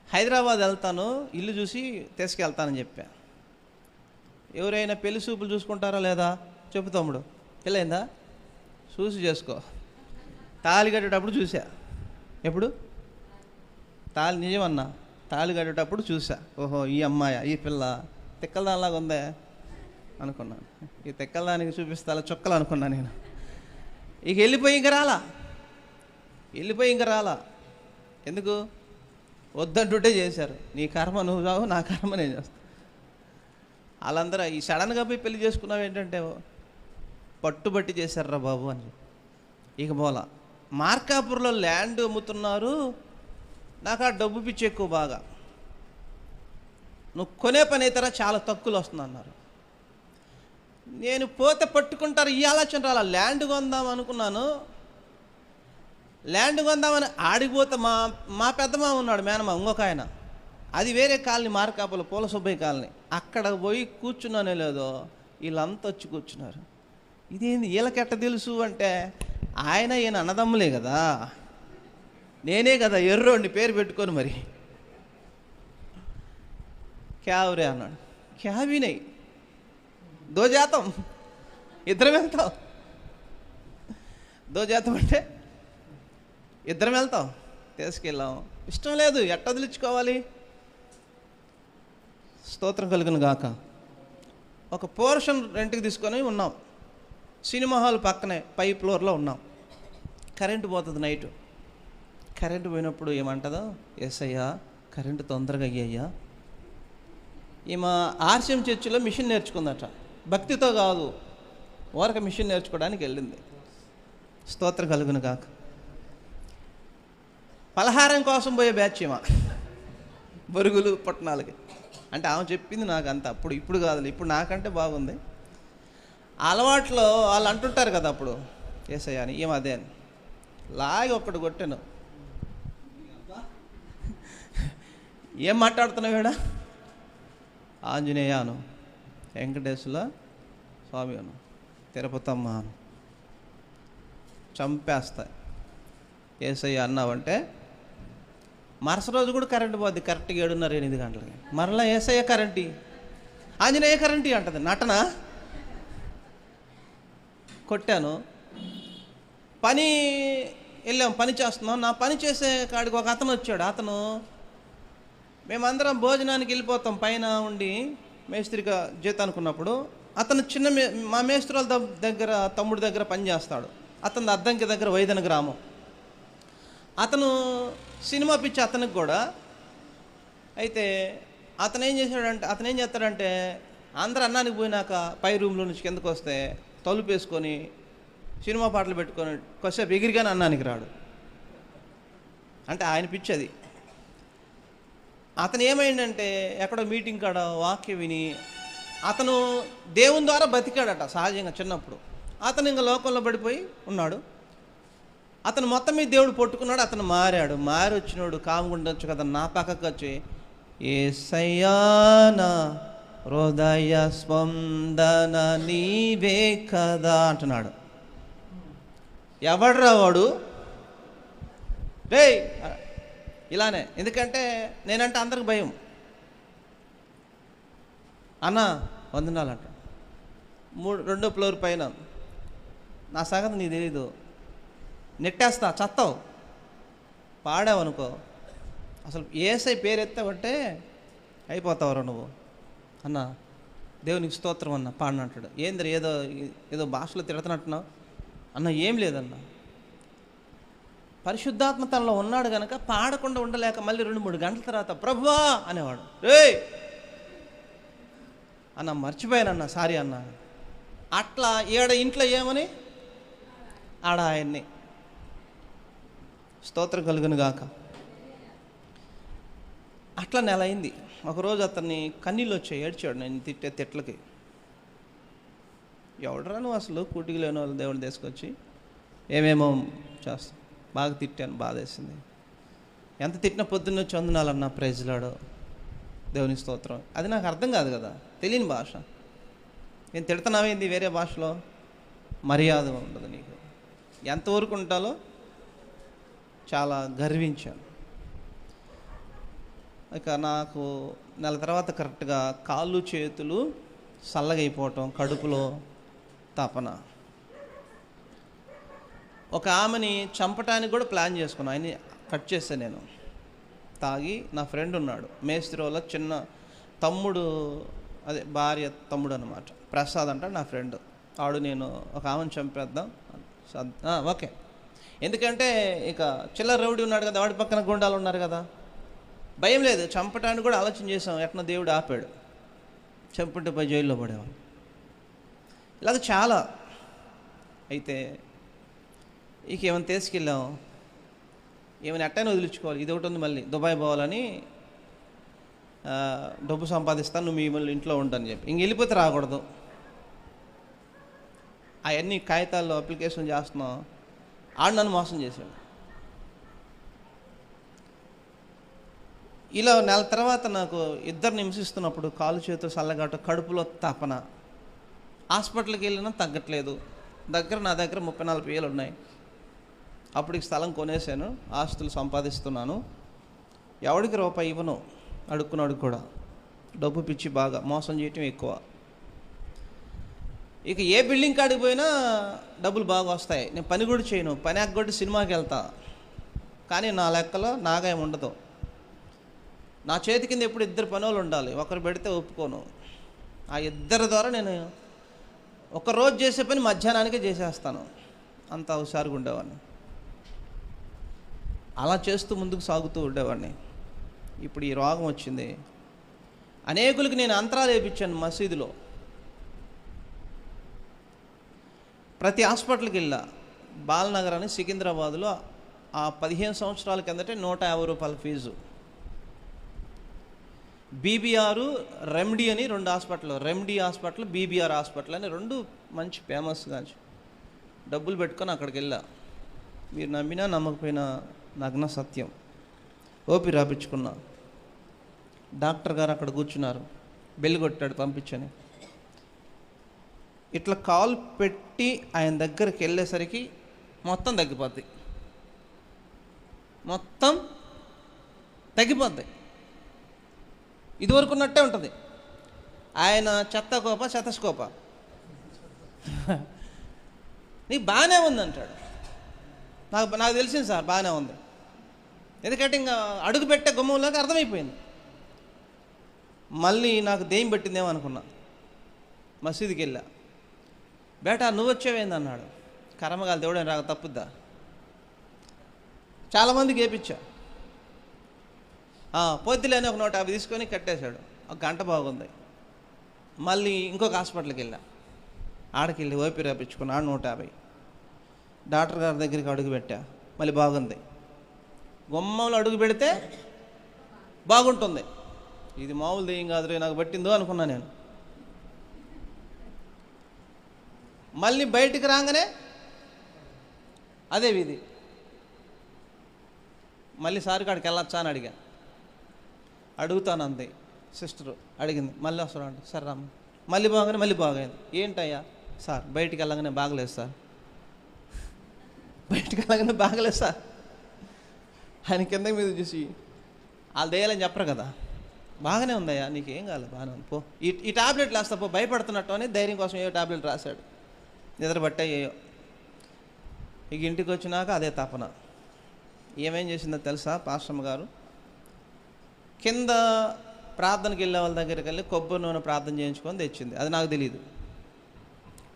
హైదరాబాద్ వెళ్తాను, ఇల్లు చూసి తీసుకెళ్తానని చెప్పా. ఎవరైనా పెళ్లి చూపులు చూసుకుంటారా లేదా చెప్పు తమ్ముడు, పెళ్ళైందా చూసి చేసుకో. తాళి కట్టేటప్పుడు చూసా. ఎప్పుడు తాళి నిజమన్నా, తాళి కట్టేటప్పుడు చూసా. ఓహో ఈ అమ్మాయి ఈ పిల్ల తిక్కలదానిలాగా ఉందే అనుకున్నాను. ఈ తిక్కలదానికి చూపిస్తా చుక్కలు అనుకున్నా నేను. ఇక వెళ్ళిపోయి ఇంక రాలా. ఎందుకు వద్దంటుంటే చేశారు. నీ కర్మ నువ్వు చావు, నా కర్మ నేను చేస్తాను. వాళ్ళందరూ ఈ సడన్గా పోయి పెళ్లి చేసుకున్నావు ఏంటంటే పట్టుబట్టి చేశారా బాబు అని. ఇక పోలా. మార్కాపూర్లో ల్యాండ్ అమ్ముతున్నారు, నాకు ఆ డబ్బు పిచ్చి ఎక్కువ బాగా. నువ్వు కొనే పని అయితేరా చాలా తక్కువలు వస్తుంది అన్నారు. నేను పోతే పట్టుకుంటారు ఈ ఆలోచన రాలా. ల్యాండ్ కొందాం అనుకున్నాను. ల్యాండ్ కొందామని ఆడిపోతే మా పెద్దమా ఉన్నాడు, మేనమా ఇంకొక ఆయన, అది వేరే కాలనీ, మార్కాపులో పూల సుబ్బయ్య కాలనీ. అక్కడ పోయి కూర్చున్నానే లేదో వీళ్ళంతా వచ్చి కూర్చున్నారు. ఇదేంది వీళ్ళకెట్ట తెలుసు అంటే ఈయన అన్నదమ్ములే కదా, నేనే కదా ఎర్రోడిని పేరు పెట్టుకొని మరి. క్యావురే అన్నాడు. క్యావినై దో జాతం, ఇద్దరం వెళ్తాం. దో జాతం అంటే ఇద్దరం వెళ్తాం, తీసుకెళ్ళాం. ఇష్టం లేదు, ఎట్ట వదిలించుకోవాలి. స్తోత్రం కలుగును గాక. ఒక పోర్షన్ రెంట్కి తీసుకొని ఉన్నాం. సినిమా హాల్ పక్కనే పై ఫ్లోర్లో ఉన్నాం. కరెంటు పోతుంది నైటు. కరెంటు పోయినప్పుడు ఏమంటుందో, ఎస్ఐయా కరెంటు తొందరగా అయ్యయ్యా. ఈమె ఆర్సిఎం చర్చిలో మిషన్ నేర్చుకుందట, భక్తితో కాదు, ఊరక మిషన్ నేర్చుకోవడానికి వెళ్ళింది. స్తోత్రం కలుగును గాక. పలహారం కోసం పోయే బ్యాచ్ ఈమె, బొరుగులు పట్టణాలకి. అంటే ఆమె చెప్పింది నాకు అంత, అప్పుడు ఇప్పుడు కాదు, ఇప్పుడు నాకంటే బాగుంది. అలవాట్లో వాళ్ళు అంటుంటారు కదా అప్పుడు ఏసయ్య అని, ఏం అదే అని లాగి ఒక్కడు కొట్టాను. ఏం మాట్లాడుతున్నావు ఈడ? ఆంజనేయ అను, వెంకటేశ్వర స్వామి అను, తిరుపతమ్మ అను, చంపేస్తా. ఏసయ్య అన్నావంటే మరుస రోజు కూడా కరెంటు పోద్ది, కరెక్ట్గా 7:30-8 గంటలకి. మరలా ఏసయ్య కరెంటు, ఆంజనేయ కరెంటు అంటది. నటన. కొట్టాను. పని వెళ్ళాం, పని చేస్తున్నాం. నా పని చేసే కాడికి ఒక అతను వచ్చాడు. అతను, మేమందరం భోజనానికి వెళ్ళిపోతాం పైన ఉండి మేస్త్రిగా జీతానికి ఉన్నప్పుడు. అతను మా మేస్త్రుల దగ్గర, తమ్ముడి దగ్గర పని చేస్తాడు. అతను అద్దంకి దగ్గర వైదన గ్రామం. అతను సినిమా పిచ్చి అతనికి కూడా. అయితే అతను ఏం చేస్తాడంటే అందరూ అన్నానికి పోయినాక పై రూమ్లో నుంచి కిందకు వస్తే తలుపు వేసుకొని సినిమా పాటలు పెట్టుకొని కొద్దిసేపు ఎగిరిగానే అన్నానికి రాడు. అంటే ఆయన పిచ్చి అది. అతను ఏమైందంటే ఎక్కడో మీటింగ్ కాడ వాక్యం విని అతను దేవుని ద్వారా బతికాడట సహజంగా చిన్నప్పుడు. అతను ఇంకా లోకంలో పడిపోయి ఉన్నాడు. అతను మొత్తం మీద దేవుడు పట్టుకున్నాడు. అతను మారాడు. మారి వచ్చినాడు కాముకుండొచ్చు కదా, నా పక్కకు వచ్చి యేసయ్యా నా హృదయ స్పందన నీవే కదా అంటున్నాడు. ఎవడ్రా వాడు? రే ఇలానే. ఎందుకంటే నేనంటే అందరికి భయం. అన్న వందనాలంట. 2వ ఫ్లోర్ పైన. నా సంగతి నీకు తెలీదు, నెట్టేస్తా, చస్తావు, పాడావనుకో, అసలు ఏసై పేరు ఎత్తావంటే అయిపోతావురా నువ్వు. అన్న దేవునికి స్తోత్రం అన్న పాడినంటాడు. ఏంద్ర ఏదో భాషలో తిడుతున్నట్టున్నావు అన్న. ఏం లేదన్న, పరిశుద్ధాత్మ తనలో ఉన్నాడు కనుక పాడకుండా ఉండలేక మళ్ళీ 2-3 గంటల తర్వాత ప్రభువా అనేవాడు. రే అన్న మర్చిపోయానన్న, సారీ అన్న. అట్లా ఇంట్లో ఏమని ఆడ ఆయన్ని. స్తోత్రం కలుగును గాక. అట్లా నెల అయింది. ఒకరోజు అతన్ని కన్నీళ్ళు వచ్చాయి, ఏడ్చాడు నేను తిట్టే తిట్లకి. ఎవడరా నువ్వు అసలు, కూటికి లేని వాళ్ళు దేవుడు తీసుకొచ్చి ఏమేమో చేస్తాం. బాగా తిట్టాను, బాధేసింది. ఎంత తిట్టిన పొద్దున్న వచ్చి వందనాలన్నా ప్రైజ్లాడు దేవుని స్తోత్రం. అది నాకు అర్థం కాదు కదా, తెలియని భాష. నేను తిడుతున్నావేంది వేరే భాషలో, మర్యాద ఉండదు నీకు. ఎంతవరకు ఉంటాలో చాలా గర్వించాను. ఇక నాకు నెల తర్వాత కరెక్ట్గా కాళ్ళు చేతులు చల్లగైపోవటం, కడుపులో తపన. ఒక ఆమెని చంపటానికి కూడా ప్లాన్ చేసుకున్నాను. ఆయన్ని కట్ చేశాను నేను. తాగి నా ఫ్రెండ్ ఉన్నాడు మేస్త్రి వాళ్ళ చిన్న తమ్ముడు, అదే భార్య తమ్ముడు అనమాట, ప్రసాద్ అంటాడు నా ఫ్రెండ్. ఆడు నేను ఒక ఆమెను చంపేద్దాం ఓకే. ఎందుకంటే ఇక చిల్లర రౌడీ ఉన్నాడు కదా, వాడి పక్కన గుండాలు ఉన్నారు కదా, భయం లేదు. చంపటానికి కూడా ఆలోచన చేసాం, ఎట్లా దేవుడు ఆపాడు. చంపుంటే పోయి జైల్లో పడేవాడు. ఇలాగ చాలా. అయితే ఇక ఏమైనా తీసుకెళ్ళాం, ఏమైనా ఎట్టైనా వదిలించుకోవాలి. ఇది ఒకటి ఉంది, మళ్ళీ దుబాయ్ పోవాలని, డబ్బు సంపాదిస్తాను, నువ్వు మీ ఇంట్లో ఉండని చెప్పి. ఇంక వెళ్ళిపోతే రాకూడదు. అవన్నీ కాగితాల్లో అప్లికేషన్ చేస్తున్నాం. ఆడు నన్ను మోసం చేశాడు. ఇలా నెల తర్వాత నాకు ఇద్దరు హింసిస్తున్నప్పుడు కాలు చేతులు చల్లగాట, కడుపులో తపన. హాస్పిటల్కి వెళ్ళినా తగ్గట్లేదు. నా దగ్గర 34,000 ఉన్నాయి. అప్పటికి స్థలం కొనేసాను, ఆస్తులు సంపాదిస్తున్నాను. ఎవడికి రూపాయి ఇవ్వను, అడుక్కున్నాడు కూడా. డబ్బు పిచ్చి బాగా, మోసం చేయటం ఎక్కువ. ఇక ఏ బిల్డింగ్ కాడికి పోయినా డబ్బులు బాగా వస్తాయి. నేను పని కూడా చేయను, పని ఎగ్గొట్టి సినిమాకి వెళ్తా. కానీ నా లెక్కలో నాగా ఏమి ఉండదు. నా చేతి కింద ఎప్పుడు ఇద్దరు పనులు ఉండాలి, ఒకరు పెడితే ఒప్పుకోను. ఆ ఇద్దరి ద్వారా నేను ఒకరోజు చేసే పని మధ్యాహ్నానికే చేసేస్తాను. అంత హుషారుగా ఉండేవాడిని. అలా చేస్తూ ముందుకు సాగుతూ ఉండేవాడిని. ఇప్పుడు ఈ రోగం వచ్చింది. అనేకులకి నేను అంతరాలు వేయించాను మసీదులో. ప్రతి హాస్పిటల్కి వెళ్ళా. బాలనగర్ అని సికింద్రాబాద్లో ఆ 15 సంవత్సరాల కిందటే 150 రూపాయల ఫీజు. బీబీఆర్, రెమెడీ అని 2 hospital, remedy hospital, BBR hospital అని 2 మంచి ఫేమస్గా. డబ్బులు పెట్టుకొని అక్కడికి వెళ్ళా. మీరు నమ్మినా నమ్మకపోయినా నగ్న సత్యం. ఓపి రాపించుకున్నా. డాక్టర్ గారు అక్కడ కూర్చున్నారు. బెల్ కొట్టాడు పంపించని. ఇట్లా కాల్ పెట్టి ఆయన దగ్గరికి వెళ్ళేసరికి మొత్తం తగ్గిపోద్ది. మొత్తం తగ్గిపోద్ది. ఇదివరకు ఉన్నట్టే ఉంటుంది. ఆయన చెత్తకోప చెత్తస్కోప నీకు బాగానే ఉంది అంటాడు. నాకు తెలిసింది సార్, బాగానే ఉంది. ఎందుకంటే ఇంకా అడుగు పెట్టే గుమ్మంలోకి అర్థమైపోయింది. మళ్ళీ నాకు దెయ్యం పెట్టిందేమో అనుకున్నా. మసీదుకి వెళ్ళా. బేటా నువ్వు వచ్చావేంది అన్నాడు. కర్మగాలి దేవుడని రాక తప్పుద్దా. చాలామందికి వేయించా. పొద్దులేని ఒక 150 తీసుకొని కట్టేశాడు. ఒక గంట బాగుంది. మళ్ళీ ఇంకొక హాస్పిటల్కి వెళ్ళా. ఆడకి వెళ్ళి ఓపి రాపించుకున్నా. 150. డాక్టర్ గారి దగ్గరికి అడుగు పెట్టా. మళ్ళీ బాగుంది. గుమ్మంలో అడుగు పెడితే బాగుంటుంది. ఇది మామూలు దెయ్యం కాదు, నాకు పట్టిందో అనుకున్నా నేను. మళ్ళీ బయటికి రాగానే అదే విధి. మళ్ళీ సార్ కాడికి వెళ్ళొచ్చా అని అడిగా. అడుగుతాను అంది సిస్టరు. అడిగింది మళ్ళీ వస్తాడు అంటే సరే రామ్మ. మళ్ళీ బాగానే మళ్ళీ బాగైంది. ఏంటయ్యా సార్ బయటికి వెళ్ళగానే బాగలేదు సార్, బయటికి వెళ్ళగానే బాగలేదు సార్. ఆయన కింద మీద చూసి వాళ్ళు దయ్యాలని చెప్పరు కదా, బాగానే ఉందయ్యా నీకేం కాలేదు, బాగానే ఉంది పో, ఈ టాబ్లెట్లు వేస్తా పో, భయపడుతున్నట్టు అని ధైర్యం కోసం ఏవో టాబ్లెట్ రాశాడు. నిద్ర పట్టాయో. ఇక ఇంటికి వచ్చినాక అదే తపన. ఏమేం చేసిందో తెలుసా పాస్టమ్మ గారు? కింద ప్రార్థనకి వెళ్ళే వాళ్ళ దగ్గరికి వెళ్ళి కొబ్బరి నూనె ప్రార్థన చేయించుకొని తెచ్చింది. అది నాకు తెలియదు.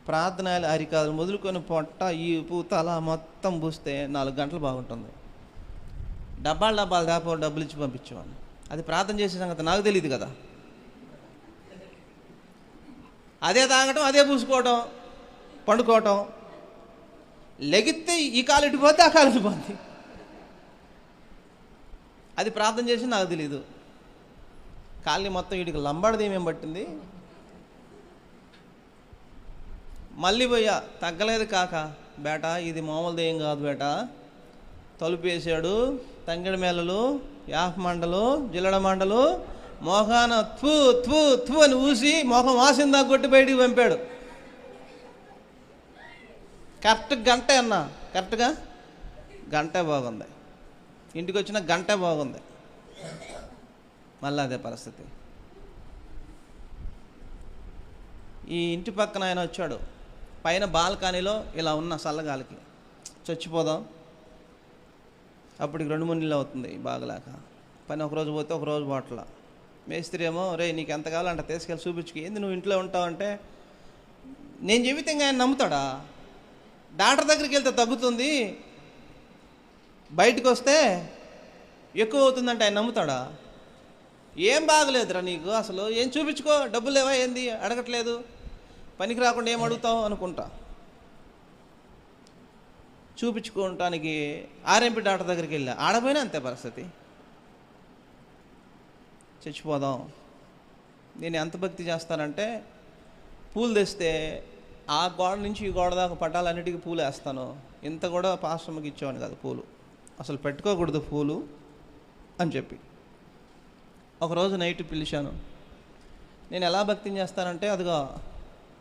ప్రార్థనలు అరికాలు మొదలుకొని పొట్ట ఈ పూత అలా మొత్తం పూస్తే 4 గంటలు బాగుంటుంది. డబ్బాలు దాపో డబ్బులు ఇచ్చి పంపించేవాడిని. అది ప్రార్థన చేసే సంగతి నాకు తెలియదు కదా. అదే తాగటం, అదే పూసుకోవటం, పండుకోవటం. లెగిస్తే ఈ కాలు ఇటుపోతే ఆ కాలు ఇటుపోద్ది. అది ప్రార్థన చేసి నాకు తెలీదు. కాళ్ళని మొత్తం వీటికి లంబాడదేమేం పట్టింది. మళ్ళీ పోయా, తగ్గలేదు కాక. బేటా ఇది మామూలుది ఏం కాదు బేటా, తలుపు వేసాడు, తంగిడి మేళలు, యాఫ్ మండలు, జిల్లడ మండలు మోహాన థూ థూ థూ అని ఊసి మొహం వాసిందా కొట్టి బయటికి పంపాడు. గంటే అన్నా, కరెక్ట్గా గంటే బాగుంది. ఇంటికి వచ్చిన గంటే బాగుంది. మళ్ళీ అదే పరిస్థితి. ఈ ఇంటి పక్కన ఆయన వచ్చాడు. పైన బాల్కనీలో ఇలా ఉన్న చల్లగాలికి చచ్చిపోదాం. అప్పటికి 2-3 నెలలు అవుతుంది బాగలేక. పని ఒకరోజు పోతే ఒకరోజు బాటల. మేస్త్రి ఏమో, రే నీకు ఎంత కావాలంటే తీసుకెళ్ళి చూపించుకు, ఏంది నువ్వు ఇంట్లో ఉంటావంటే, నేను చెబితే ఇంకా ఆయన నమ్ముతాడా? డాక్టర్ దగ్గరికి వెళ్తే తగ్గుతుంది, బయటకు వస్తే ఎక్కువ అవుతుందంటే ఆయన నమ్ముతాడా? ఏం బాగలేదురా నీకు, అసలు ఏం చూపించుకో, డబ్బులు లేవా ఏంది, అడగట్లేదు, పనికి రాకుండా ఏం అడుగుతావు అనుకుంటా. చూపించుకోవటానికి ఆర్ఎంపీ డాక్టర్ దగ్గరికి వెళ్ళా, ఆడపోయినా అంతే పరిస్థితి. చచ్చిపోదాం. నేను ఎంత భక్తి చేస్తానంటే, పూలు తెస్తే ఆ గోడ నుంచి ఈ గోడ దాకా పట్టాలన్నిటికీ పూలు వేస్తాను. ఇంత కూడా పాస్టర్కి ఇచ్చేవాడిని కాదు పూలు, అసలు పెట్టుకోకూడదు పూలు అని చెప్పి. ఒకరోజు నైట్ పిలిచాను. నేను ఎలా భక్తిని చేస్తానంటే, అదిగా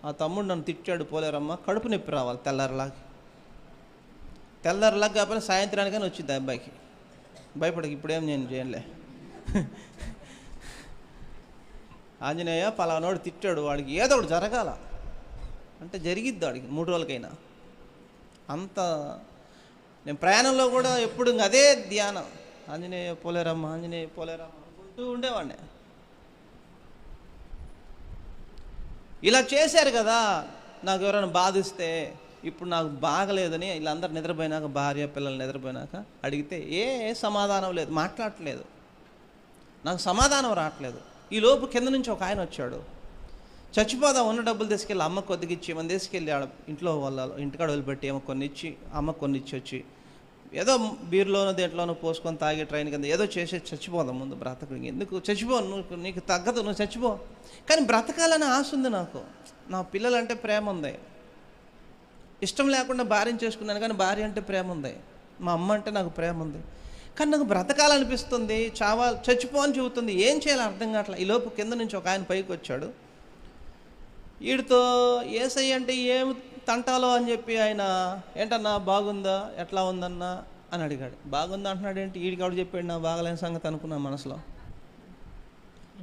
ఆ తమ్ముడు నన్ను తిట్టాడు, పోలేరమ్మ కడుపు నొప్పి రావాలి తెల్లారిలాగా కాకపోయినా సాయంత్రానికని వచ్చింది ఆ అబ్బాయికి. భయపడక, ఇప్పుడేం నేను చేయలే. ఆంజనేయ పలానోడు తిట్టాడు, వాడికి ఏదో ఒకటి జరగాల అంటే జరిగిద్ది వాడికి 3 రోజులకైనా. అంత నేను ప్రయాణంలో కూడా ఎప్పుడు అదే ధ్యానం, ఆంజనేయ పోలేరమ్మ, ఆంజనేయ పోలేరమ్మ అనుకుంటూ ఉండేవాడిని. ఇలా చేశారు కదా, నాకు ఎవరైనా బాధిస్తే, ఇప్పుడు నాకు బాగలేదని వీళ్ళందరూ నిద్రపోయినాక, భార్య పిల్లలు నిద్రపోయినాక అడిగితే ఏ సమాధానం లేదు, మాట్లాడట్లేదు, నాకు సమాధానం రావట్లేదు. ఈ లోపు కింద నుంచి ఒక ఆయన వచ్చాడు. చచ్చిపోదాం, ఉన్న డబ్బులు తీసుకెళ్ళి అమ్మకు కొద్దిగా ఇచ్చి, మనం తీసుకెళ్ళి ఇంట్లో వాళ్ళ ఇంటికాడ వదిలిపెట్టి ఏమో కొన్ని ఇచ్చి, అమ్మకు కొన్ని ఇచ్చి వచ్చి, ఏదో బీర్లోనో దేంట్లోనో పోసుకొని తాగి ట్రైన్ కింద ఏదో చేసి చచ్చిపోదాం, ముందు బ్రతకు, ఎందుకు చచ్చిపో, నువ్వు నీకు తగ్గదు, నువ్వు చచ్చిపో. కానీ బ్రతకాలని ఆశ ఉంది నాకు. నా పిల్లలంటే ప్రేమ ఉంది, ఇష్టం లేకుండా భార్యను చేసుకున్నాను, కానీ భార్య అంటే ప్రేమ ఉంది, మా అమ్మ అంటే నాకు ప్రేమ ఉంది. కానీ నాకు బ్రతకాలనిపిస్తుంది, చచ్చిపో అని చెబుతుంది, ఏం చేయాలో అర్థం కావట్లే. ఈ లోపు కింద నుంచి ఒక ఆయన పైకి వచ్చాడు. వీడితో యేసయ్య అంటే ఏమి తంటాలో అని చెప్పి ఆయన, ఏంటన్నా బాగుందా, ఎట్లా ఉందన్నా అని అడిగాడు. బాగుందా అంటున్నాడు ఏంటి, వీడికి ఎవడు చెప్పాడు నా బాగలేని సంగతి అనుకున్నా మనసులో.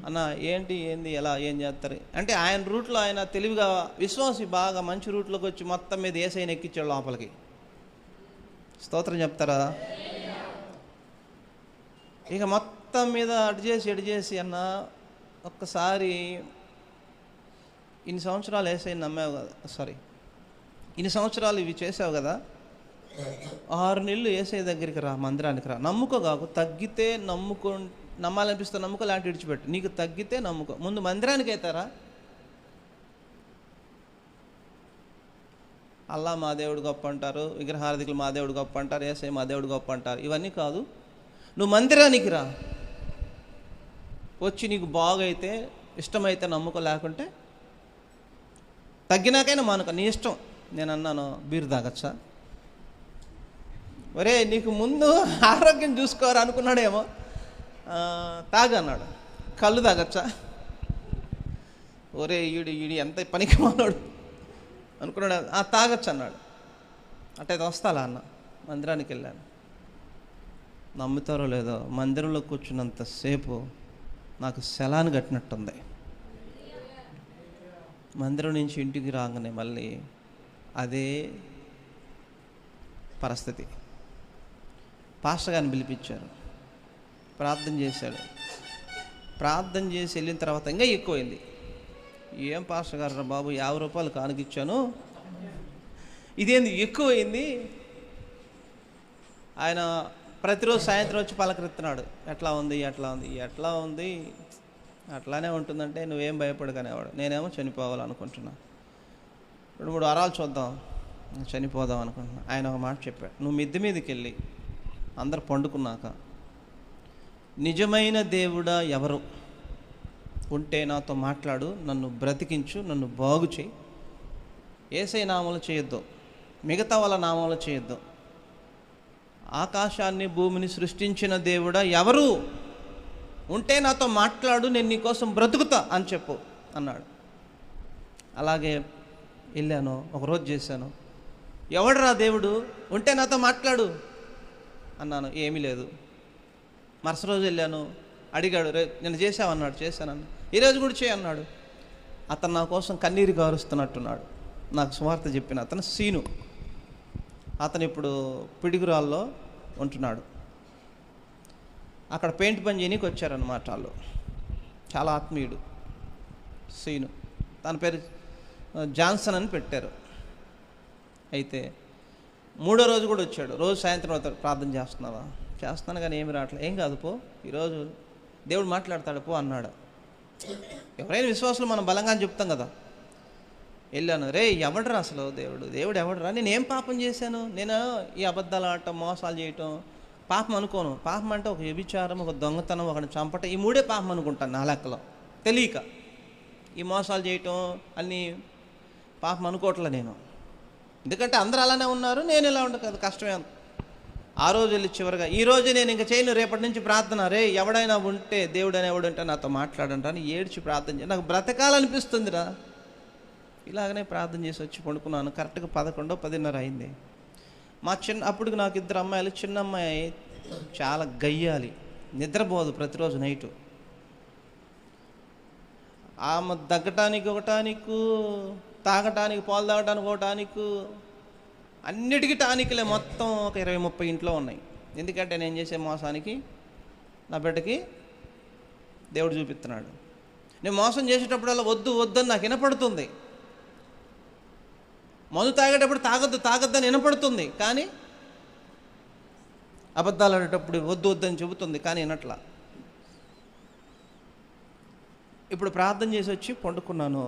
అన్న ఏంటి, ఏంది, ఎలా, ఏం చేస్తారు అంటే, ఆయన రూట్లో ఆయన తెలివిగా విశ్వాసి, బాగా మంచి రూట్లోకి వచ్చి మొత్తం మీద యేసయ్యని ఎక్కించాడు లోపలికి. స్తోత్రం చెప్తారా? ఇక మొత్తం మీద అటు చేసి అన్న, ఒక్కసారి ఇన్ని సంవత్సరాలు యేసయ్యని నమ్మావు కదా, ఇన్ని సంవత్సరాలు ఇవి చేసావు కదా, 6 నెలలు యేసయ్య దగ్గరికి రా, మందిరానికి రా, నమ్ముకోగాకు, తగ్గితే నమ్మాలనిపిస్తే నమ్ముకో, లాంటి విడిచిపెట్టు, నీకు తగ్గితే నమ్ముకో, ముందు మందిరానికి అవుతారా. అల్లా మా దేవుడు గొప్ప అంటారు, విగ్రహారాధికులు మా దేవుడు గొప్ప అంటారు, యేసయ్య మా దేవుడు గొప్ప అంటారు, ఇవన్నీ కాదు, నువ్వు మందిరానికి రా, వచ్చి నీకు బాగైతే ఇష్టమైతే నమ్ముకో, లేకుంటే తగ్గినాకైనా మానుకో, నీ ఇష్టం. నేను అన్నాను, బీరు తాగచ్చా, ఒరే నీకు ముందు ఆరోగ్యం చూసుకోరు అనుకున్నాడేమో, తాగన్నాడు. కళ్ళు తాగచ్చా, ఒరే ఈడు ఎంత పనికి మానాడు అనుకున్నాడు, తాగచ్చు అన్నాడు. అట్టయితే వస్తాలా అన్న. మందిరానికి వెళ్ళాను. నమ్ముతారో లేదో, మందిరంలో కూర్చున్నంతసేపు నాకు శలాన్ని కట్టినట్టుంది. మందిరం నుంచి ఇంటికి రాగానే మళ్ళీ అదే పరిస్థితి. పాస్టర్ గారిని పిలిపించారు, ప్రార్థన చేశాడు. ప్రార్థన చేసి వెళ్ళిన తర్వాత ఇంకా ఎక్కువైంది. ఏం పాస్టర్ గారు రా బాబు, 50 రూపాయలు కానుకిచ్చాను, ఇదేంది ఎక్కువైంది. ఆయన ప్రతిరోజు సాయంత్రం వచ్చి పలకరిస్తున్నాడు, ఎట్లా ఉంది, అట్లానే ఉంటుందంటే నువ్వేం భయపడకనేవాడు. నేనేమో చనిపోవాలనుకుంటున్నా, 2-3 వారాలు చూద్దాం, చనిపోదాం అనుకుంటున్నా. ఆయన ఒక మాట చెప్పాడు, నువ్వు మిద్దె మీదకి వెళ్ళి అందరు పండుకున్నాక, నిజమైన దేవుడా ఎవరు ఉంటే నాతో మాట్లాడు, నన్ను బ్రతికించు, నన్ను బాగు చేయి, యేసయ్య నామంలో చేయొద్దు, మిగతా వాళ్ళ నామంలో చేయొద్దు, ఆకాశాన్ని భూమిని సృష్టించిన దేవుడా ఎవరు ఉంటే నాతో మాట్లాడు, నేను నీకోసం బ్రతుకుతా అని చెప్పు అన్నాడు. అలాగే వెళ్ళాను, ఒకరోజు చేశాను. ఎవడురా దేవుడు ఉంటే నాతో మాట్లాడు అన్నాను, ఏమీ లేదు. మరుసటి రోజు వెళ్ళాను, అడిగాడు, నేను చేశావన్నాడు, చేశానన్నా. ఈరోజు కూడా చేయన్నాడు. అతను నా కోసం కన్నీరు గారుస్తున్నట్టున్నాడు. నాకు సువార్త చెప్పిన అతను సీను. అతను ఇప్పుడు పిడుగురాల్లో ఉంటున్నాడు. అక్కడ పెయింట్ పని చేయనీకి వచ్చారన్నమాట వాళ్ళు. చాలా ఆత్మీయుడు సీను. తన పేరు జాన్సన్ అని పెట్టారు. అయితే 3వ రోజు కూడా వచ్చాడు. రోజు సాయంత్రం అవుతాడు, ప్రార్థన చేస్తున్నావా? చేస్తున్నాను కానీ ఏమి రావట్లేదు. ఏం కాదు పో, ఈరోజు దేవుడు మాట్లాడతాడు పో అన్నాడు. ఎవరైనా విశ్వాసులు మనం బలంగా చెప్తాం కదా. వెళ్ళాను, రే ఎవడరా అసలు దేవుడు ఎవడరా? నేను ఏం పాపం చేశాను? నేను ఈ అబద్ధాలు ఆడటం, మోసాలు చేయటం పాపం అనుకోను. పాపం అంటే ఒక వ్యభిచారం, ఒక దొంగతనం, ఒకటి చంపటం, ఈ 3 పాపం అనుకుంటాను నా లెక్కలో. తెలియక ఈ మోసాలు చేయటం అన్నీ పాపం అనుకోవట్లే నేను. ఎందుకంటే అందరూ అలానే ఉన్నారు, నేను ఇలా ఉండదు కదా, కష్టమే. ఆ రోజు వెళ్ళి చివరిగా ఈరోజు నేను ఇంకా చేయను, రేపటి నుంచి ప్రార్థన, రే ఎవడైనా ఉంటే దేవుడైనా ఎవడుంటే నాతో మాట్లాడండి అని ఏడ్చి ప్రార్థన చేసి నాకు బ్రతకాలనిపిస్తుందిరా. ఇలాగనే ప్రార్థన చేసి వచ్చి పడుకున్నాను. కరెక్ట్గా 11, 10:30 అయింది. అప్పటికి నాకు 2 అమ్మాయిలు. చిన్న అమ్మాయి చాలా గయ్యాలి, నిద్రపోదు ప్రతిరోజు నైటు. ఆమె దగ్గటానికి ఒకటానికి, తాగటానికి, పాలు తాగటానికి ఒకటానికి, అన్నిటికీ టానిక్లే. మొత్తం ఒక 20-30 ఇంట్లో ఉన్నాయి. ఎందుకంటే నేను చేసే మోసానికి నా బిడ్డకి దేవుడు చూపిస్తున్నాడు. నేను మోసం చేసేటప్పుడల్లా వద్దు వద్దని నాకు వినపడుతుంది. మందు తాగేటప్పుడు తాగొద్దని వినపడుతుంది, కానీ అబద్ధాలు ఆడేటప్పుడు వద్దు వద్దని చెబుతుంది, కానీ వినట్లా. ఇప్పుడు ప్రార్థన చేసి వచ్చి పండుకున్నాను.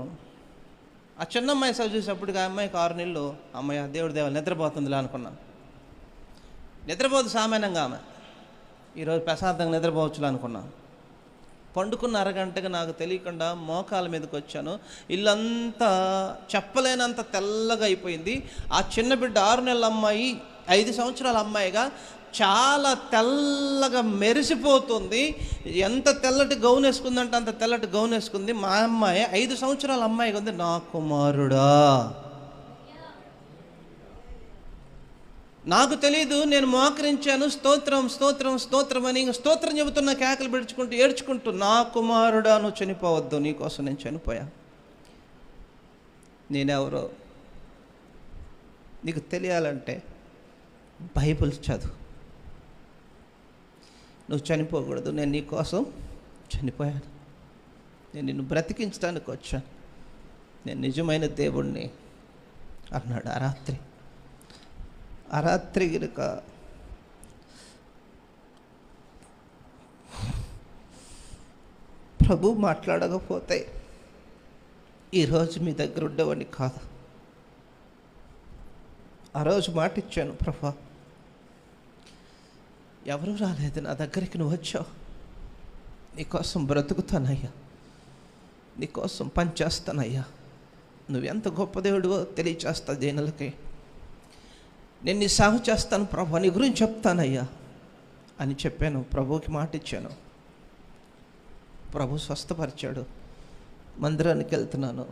ఆ చిన్న అమ్మాయి చూసేటప్పటికి ఆ అమ్మాయికి 6 నెలలు. అమ్మాయి దేవుడి దేవాలి నిద్రపోతుందిలా అనుకున్నాను. నిద్రపోదు సామాన్యంగా ఆమె. ఈరోజు ప్రశాంతంగా నిద్రపోవచ్చులా అనుకున్నాను. పండుకున్న అరగంటగా నాకు తెలియకుండా మోకాల మీదకి వచ్చాను. ఇల్లంతా చెప్పలేనంత తెల్లగా అయిపోయింది. ఆ చిన్న బిడ్డ 6 నెలల అమ్మాయి 5 సంవత్సరాల అమ్మాయిగా చాలా తెల్లగా మెరిసిపోతుంది. ఎంత తెల్లటి గౌన్ వేసుకుందంటే అంత తెల్లటి గౌన్ వేసుకుంది. మా అమ్మాయి 5 సంవత్సరాల అమ్మాయిగా ఉంది. నా కుమారుడా, నాకు తెలీదు. నేను మోకరించాను, స్తోత్రం స్తోత్రం స్తోత్రం అని స్తోత్రం చెబుతున్నా, కేకలు పెడుచుకుంటూ ఏడ్చుకుంటూ, నా కుమారుడా నువ్వు చనిపోవద్దు, నీకోసం నేను చనిపోయా. నేనెవరో నీకు తెలియాలంటే బైబిల్ చదువు. నువ్వు చనిపోకూడదు, నేను నీ కోసం చనిపోయాను. నేను నిన్ను బ్రతికించడానికి వచ్చాను, నేను నిజమైన దేవుణ్ణి అన్నాడు. ఆ రాత్రి కనుక ప్రభు మాట్లాడకపోతే ఈరోజు మీ దగ్గర ఉండేవాడిని కాదు. ఆ రోజు మాట ఇచ్చాను, ప్రభా ఎవరూ రాలేదు నా దగ్గరికి, నువ్వు వచ్చావు, నీకోసం బ్రతుకుతానయ్యా, నీకోసం పనిచేస్తానయ్యా, నువ్వెంత గొప్ప దేవుడివో తెలియచేస్తా జనులకి, నేను నీ సాగు చేస్తాను ప్రభు, నీ గురించి చెప్తానయ్యా అని చెప్పాను. ప్రభుకి మాట ఇచ్చాను. ప్రభు స్వస్థపరిచాడు. మందిరానికి వెళ్తున్నాను.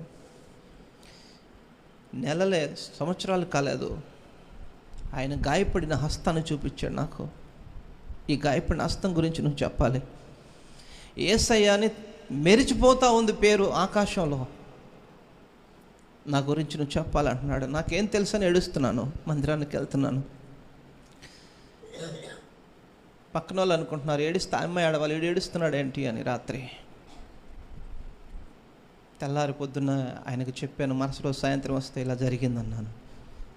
నెలలే, సంవత్సరాలు కాలేదు, ఆయన గాయపడిన హస్తాన్ని చూపించాడు నాకు. ఈ గాయపడిన హస్తం గురించి నువ్వు చెప్పాలి. యేసయ్య అని మెరిచిపోతూ ఉంది పేరు ఆకాశంలో, నా గురించి నువ్వు చెప్పాలంటున్నాడు. నాకేం తెలుసని ఏడుస్తున్నాను. మందిరానికి వెళ్తున్నాను. పక్కన వాళ్ళు అనుకుంటున్నారు ఏడిస్తే అమ్మాయి ఆడవాళ్ళు, వీడు ఏడుస్తున్నాడు ఏంటి అని. రాత్రి తెల్లారి పొద్దున్న ఆయనకు చెప్పాను. మరుసటి రోజు సాయంత్రం వస్తే ఇలా జరిగిందన్నాను.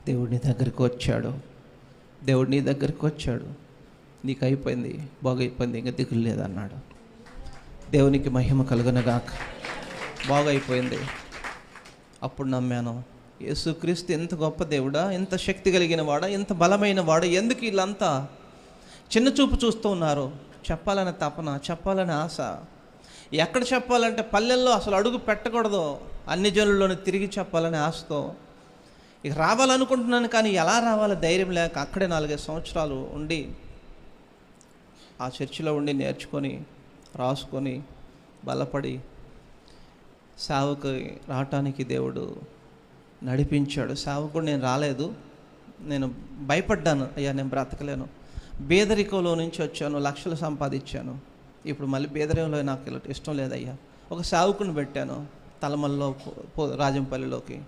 దేవుడు నీ దగ్గరికి వచ్చాడు, దేవుడు నీ దగ్గరికి వచ్చాడు, నీకు అయిపోయింది, బాగైపోయింది, ఇంకా దిగులు లేదన్నాడు. దేవునికి మహిమ కలుగునగాక. బాగైపోయింది. అప్పుడు నమ్మాను, యేసుక్రీస్తు ఎంత గొప్ప దేవుడా, ఎంత శక్తి కలిగిన వాడా, ఎంత బలమైన వాడా, ఎందుకు వీళ్ళంతా చిన్న చూపు చూస్తూ ఉన్నారు? చెప్పాలనే తపన, చెప్పాలనే ఆశ. ఎక్కడ చెప్పాలంటే పల్లెల్లో అసలు అడుగు పెట్టకూడదు, అన్ని జనుల్లోనే తిరిగి చెప్పాలనే ఆశతో ఇక రావాలనుకుంటున్నాను, కానీ ఎలా రావాలో ధైర్యం లేక అక్కడే 4-5 సంవత్సరాలు ఉండి ఆ చర్చిలో ఉండి నేర్చుకొని రాసుకొని బలపడి సేవకు రావటానికి దేవుడు నడిపించాడు. సేవకుడు నేను రాలేదు, నేను భయపడ్డాను, అయ్యా నేను బ్రతకలేను, పేదరికంలో నుంచి వచ్చాను, లక్షలు సంపాదించాను, ఇప్పుడు మళ్ళీ పేదరికంలో నాకు ఇష్టం లేదయ్యా. ఒక సేవకుని పెట్టాను తలమల్లో రాజంపల్లిలోకి.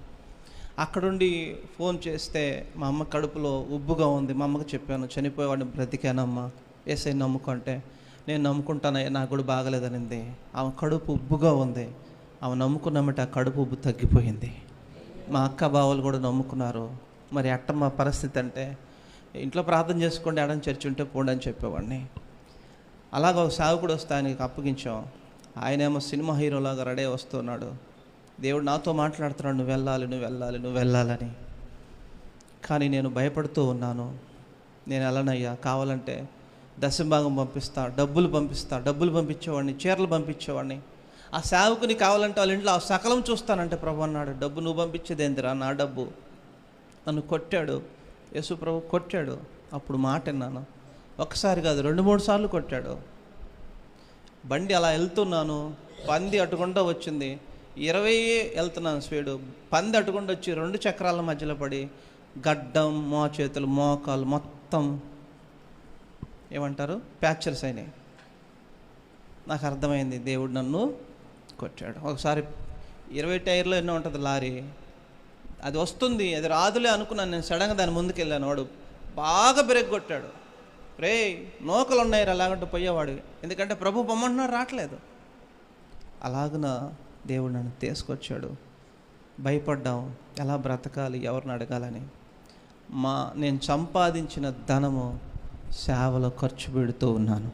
అక్కడుండి ఫోన్ చేస్తే మా అమ్మ కడుపులో ఉబ్బుగా ఉంది. మా అమ్మకి చెప్పాను, చనిపోయేవాడిని బ్రతికానమ్మా, యేసయ్య నమ్ముకుంటే. నేను నమ్ముకుంటానయ్యా, నాకు కూడా బాగలేదనింది. ఆమె కడుపు ఉబ్బుగా ఉంది. ఆమె నమ్ముకున్నామంటే ఆ కడుపు ఉబ్బు తగ్గిపోయింది. మా అక్క బావలు కూడా నమ్ముకున్నారు. మరి అట్ట మా పరిస్థితి అంటే, ఇంట్లో ప్రార్థన చేసుకోండి, ఆడని చర్చి ఉంటే పోండి అని చెప్పేవాడిని. అలాగ ఒక సేవకుడు వస్తే ఆయనకి అప్పగించాం. ఆయనేమో సినిమా హీరోలాగా రెడీ వస్తున్నాడు. దేవుడు నాతో మాట్లాడుతున్నాడు, నువ్వు వెళ్ళాలి, నువ్వు వెళ్ళాలి, నువ్వు వెళ్ళాలని. కానీ నేను భయపడుతూ ఉన్నాను. నేను వెళ్ళనయ్యా, కావాలంటే దశభాగం పంపిస్తా, డబ్బులు పంపించేవాడిని, చీరలు పంపించేవాడిని. ఆ సేవకుని కావాలంటే వాళ్ళ ఇంట్లో ఆ సకలం చూస్తానంటే ప్రభు అన్నాడు, డబ్బు నువ్వు పంపించేది ఏందిరా, నా డబ్బు. నన్ను కొట్టాడు, యేసు ప్రభు కొట్టాడు. అప్పుడు మాట విన్నాను. ఒకసారి కాదు, 2-3 సార్లు కొట్టాడు. బండి అలా వెళ్తున్నాను, పంది అటుకుండా వచ్చింది, 20 వెళ్తున్నాను స్పీడు, పంది అటుకుండా వచ్చి 2 చక్రాల మధ్యలో పడి గడ్డం, చేతులు, మోకాలు మొత్తం ఏమంటారు ప్యాచర్స్ అయినాయి. నాకు అర్థమైంది, దేవుడు నన్ను కొట్టాడు. ఒకసారి 20 టైర్లో ఎన్నో ఉంటుంది లారీ, అది వస్తుంది, అది రాదులే అనుకున్నాను. నేను సడన్గా దాని ముందుకు వెళ్ళాను. వాడు బాగా బ్రేక్ కొట్టాడు. రే నోకలు ఉన్నాయి అలాగంటూ పోయేవాడు, ఎందుకంటే ప్రభు పొమ్మంటున్నాడు, రావట్లేదు. అలాగున దేవుడు నన్ను తీసుకొచ్చాడు. భయపడ్డాం, ఎలా బ్రతకాలి, ఎవరిని అడగాలని. నేను సంపాదించిన ధనము సేవలో ఖర్చు పెడుతూ ఉన్నాను.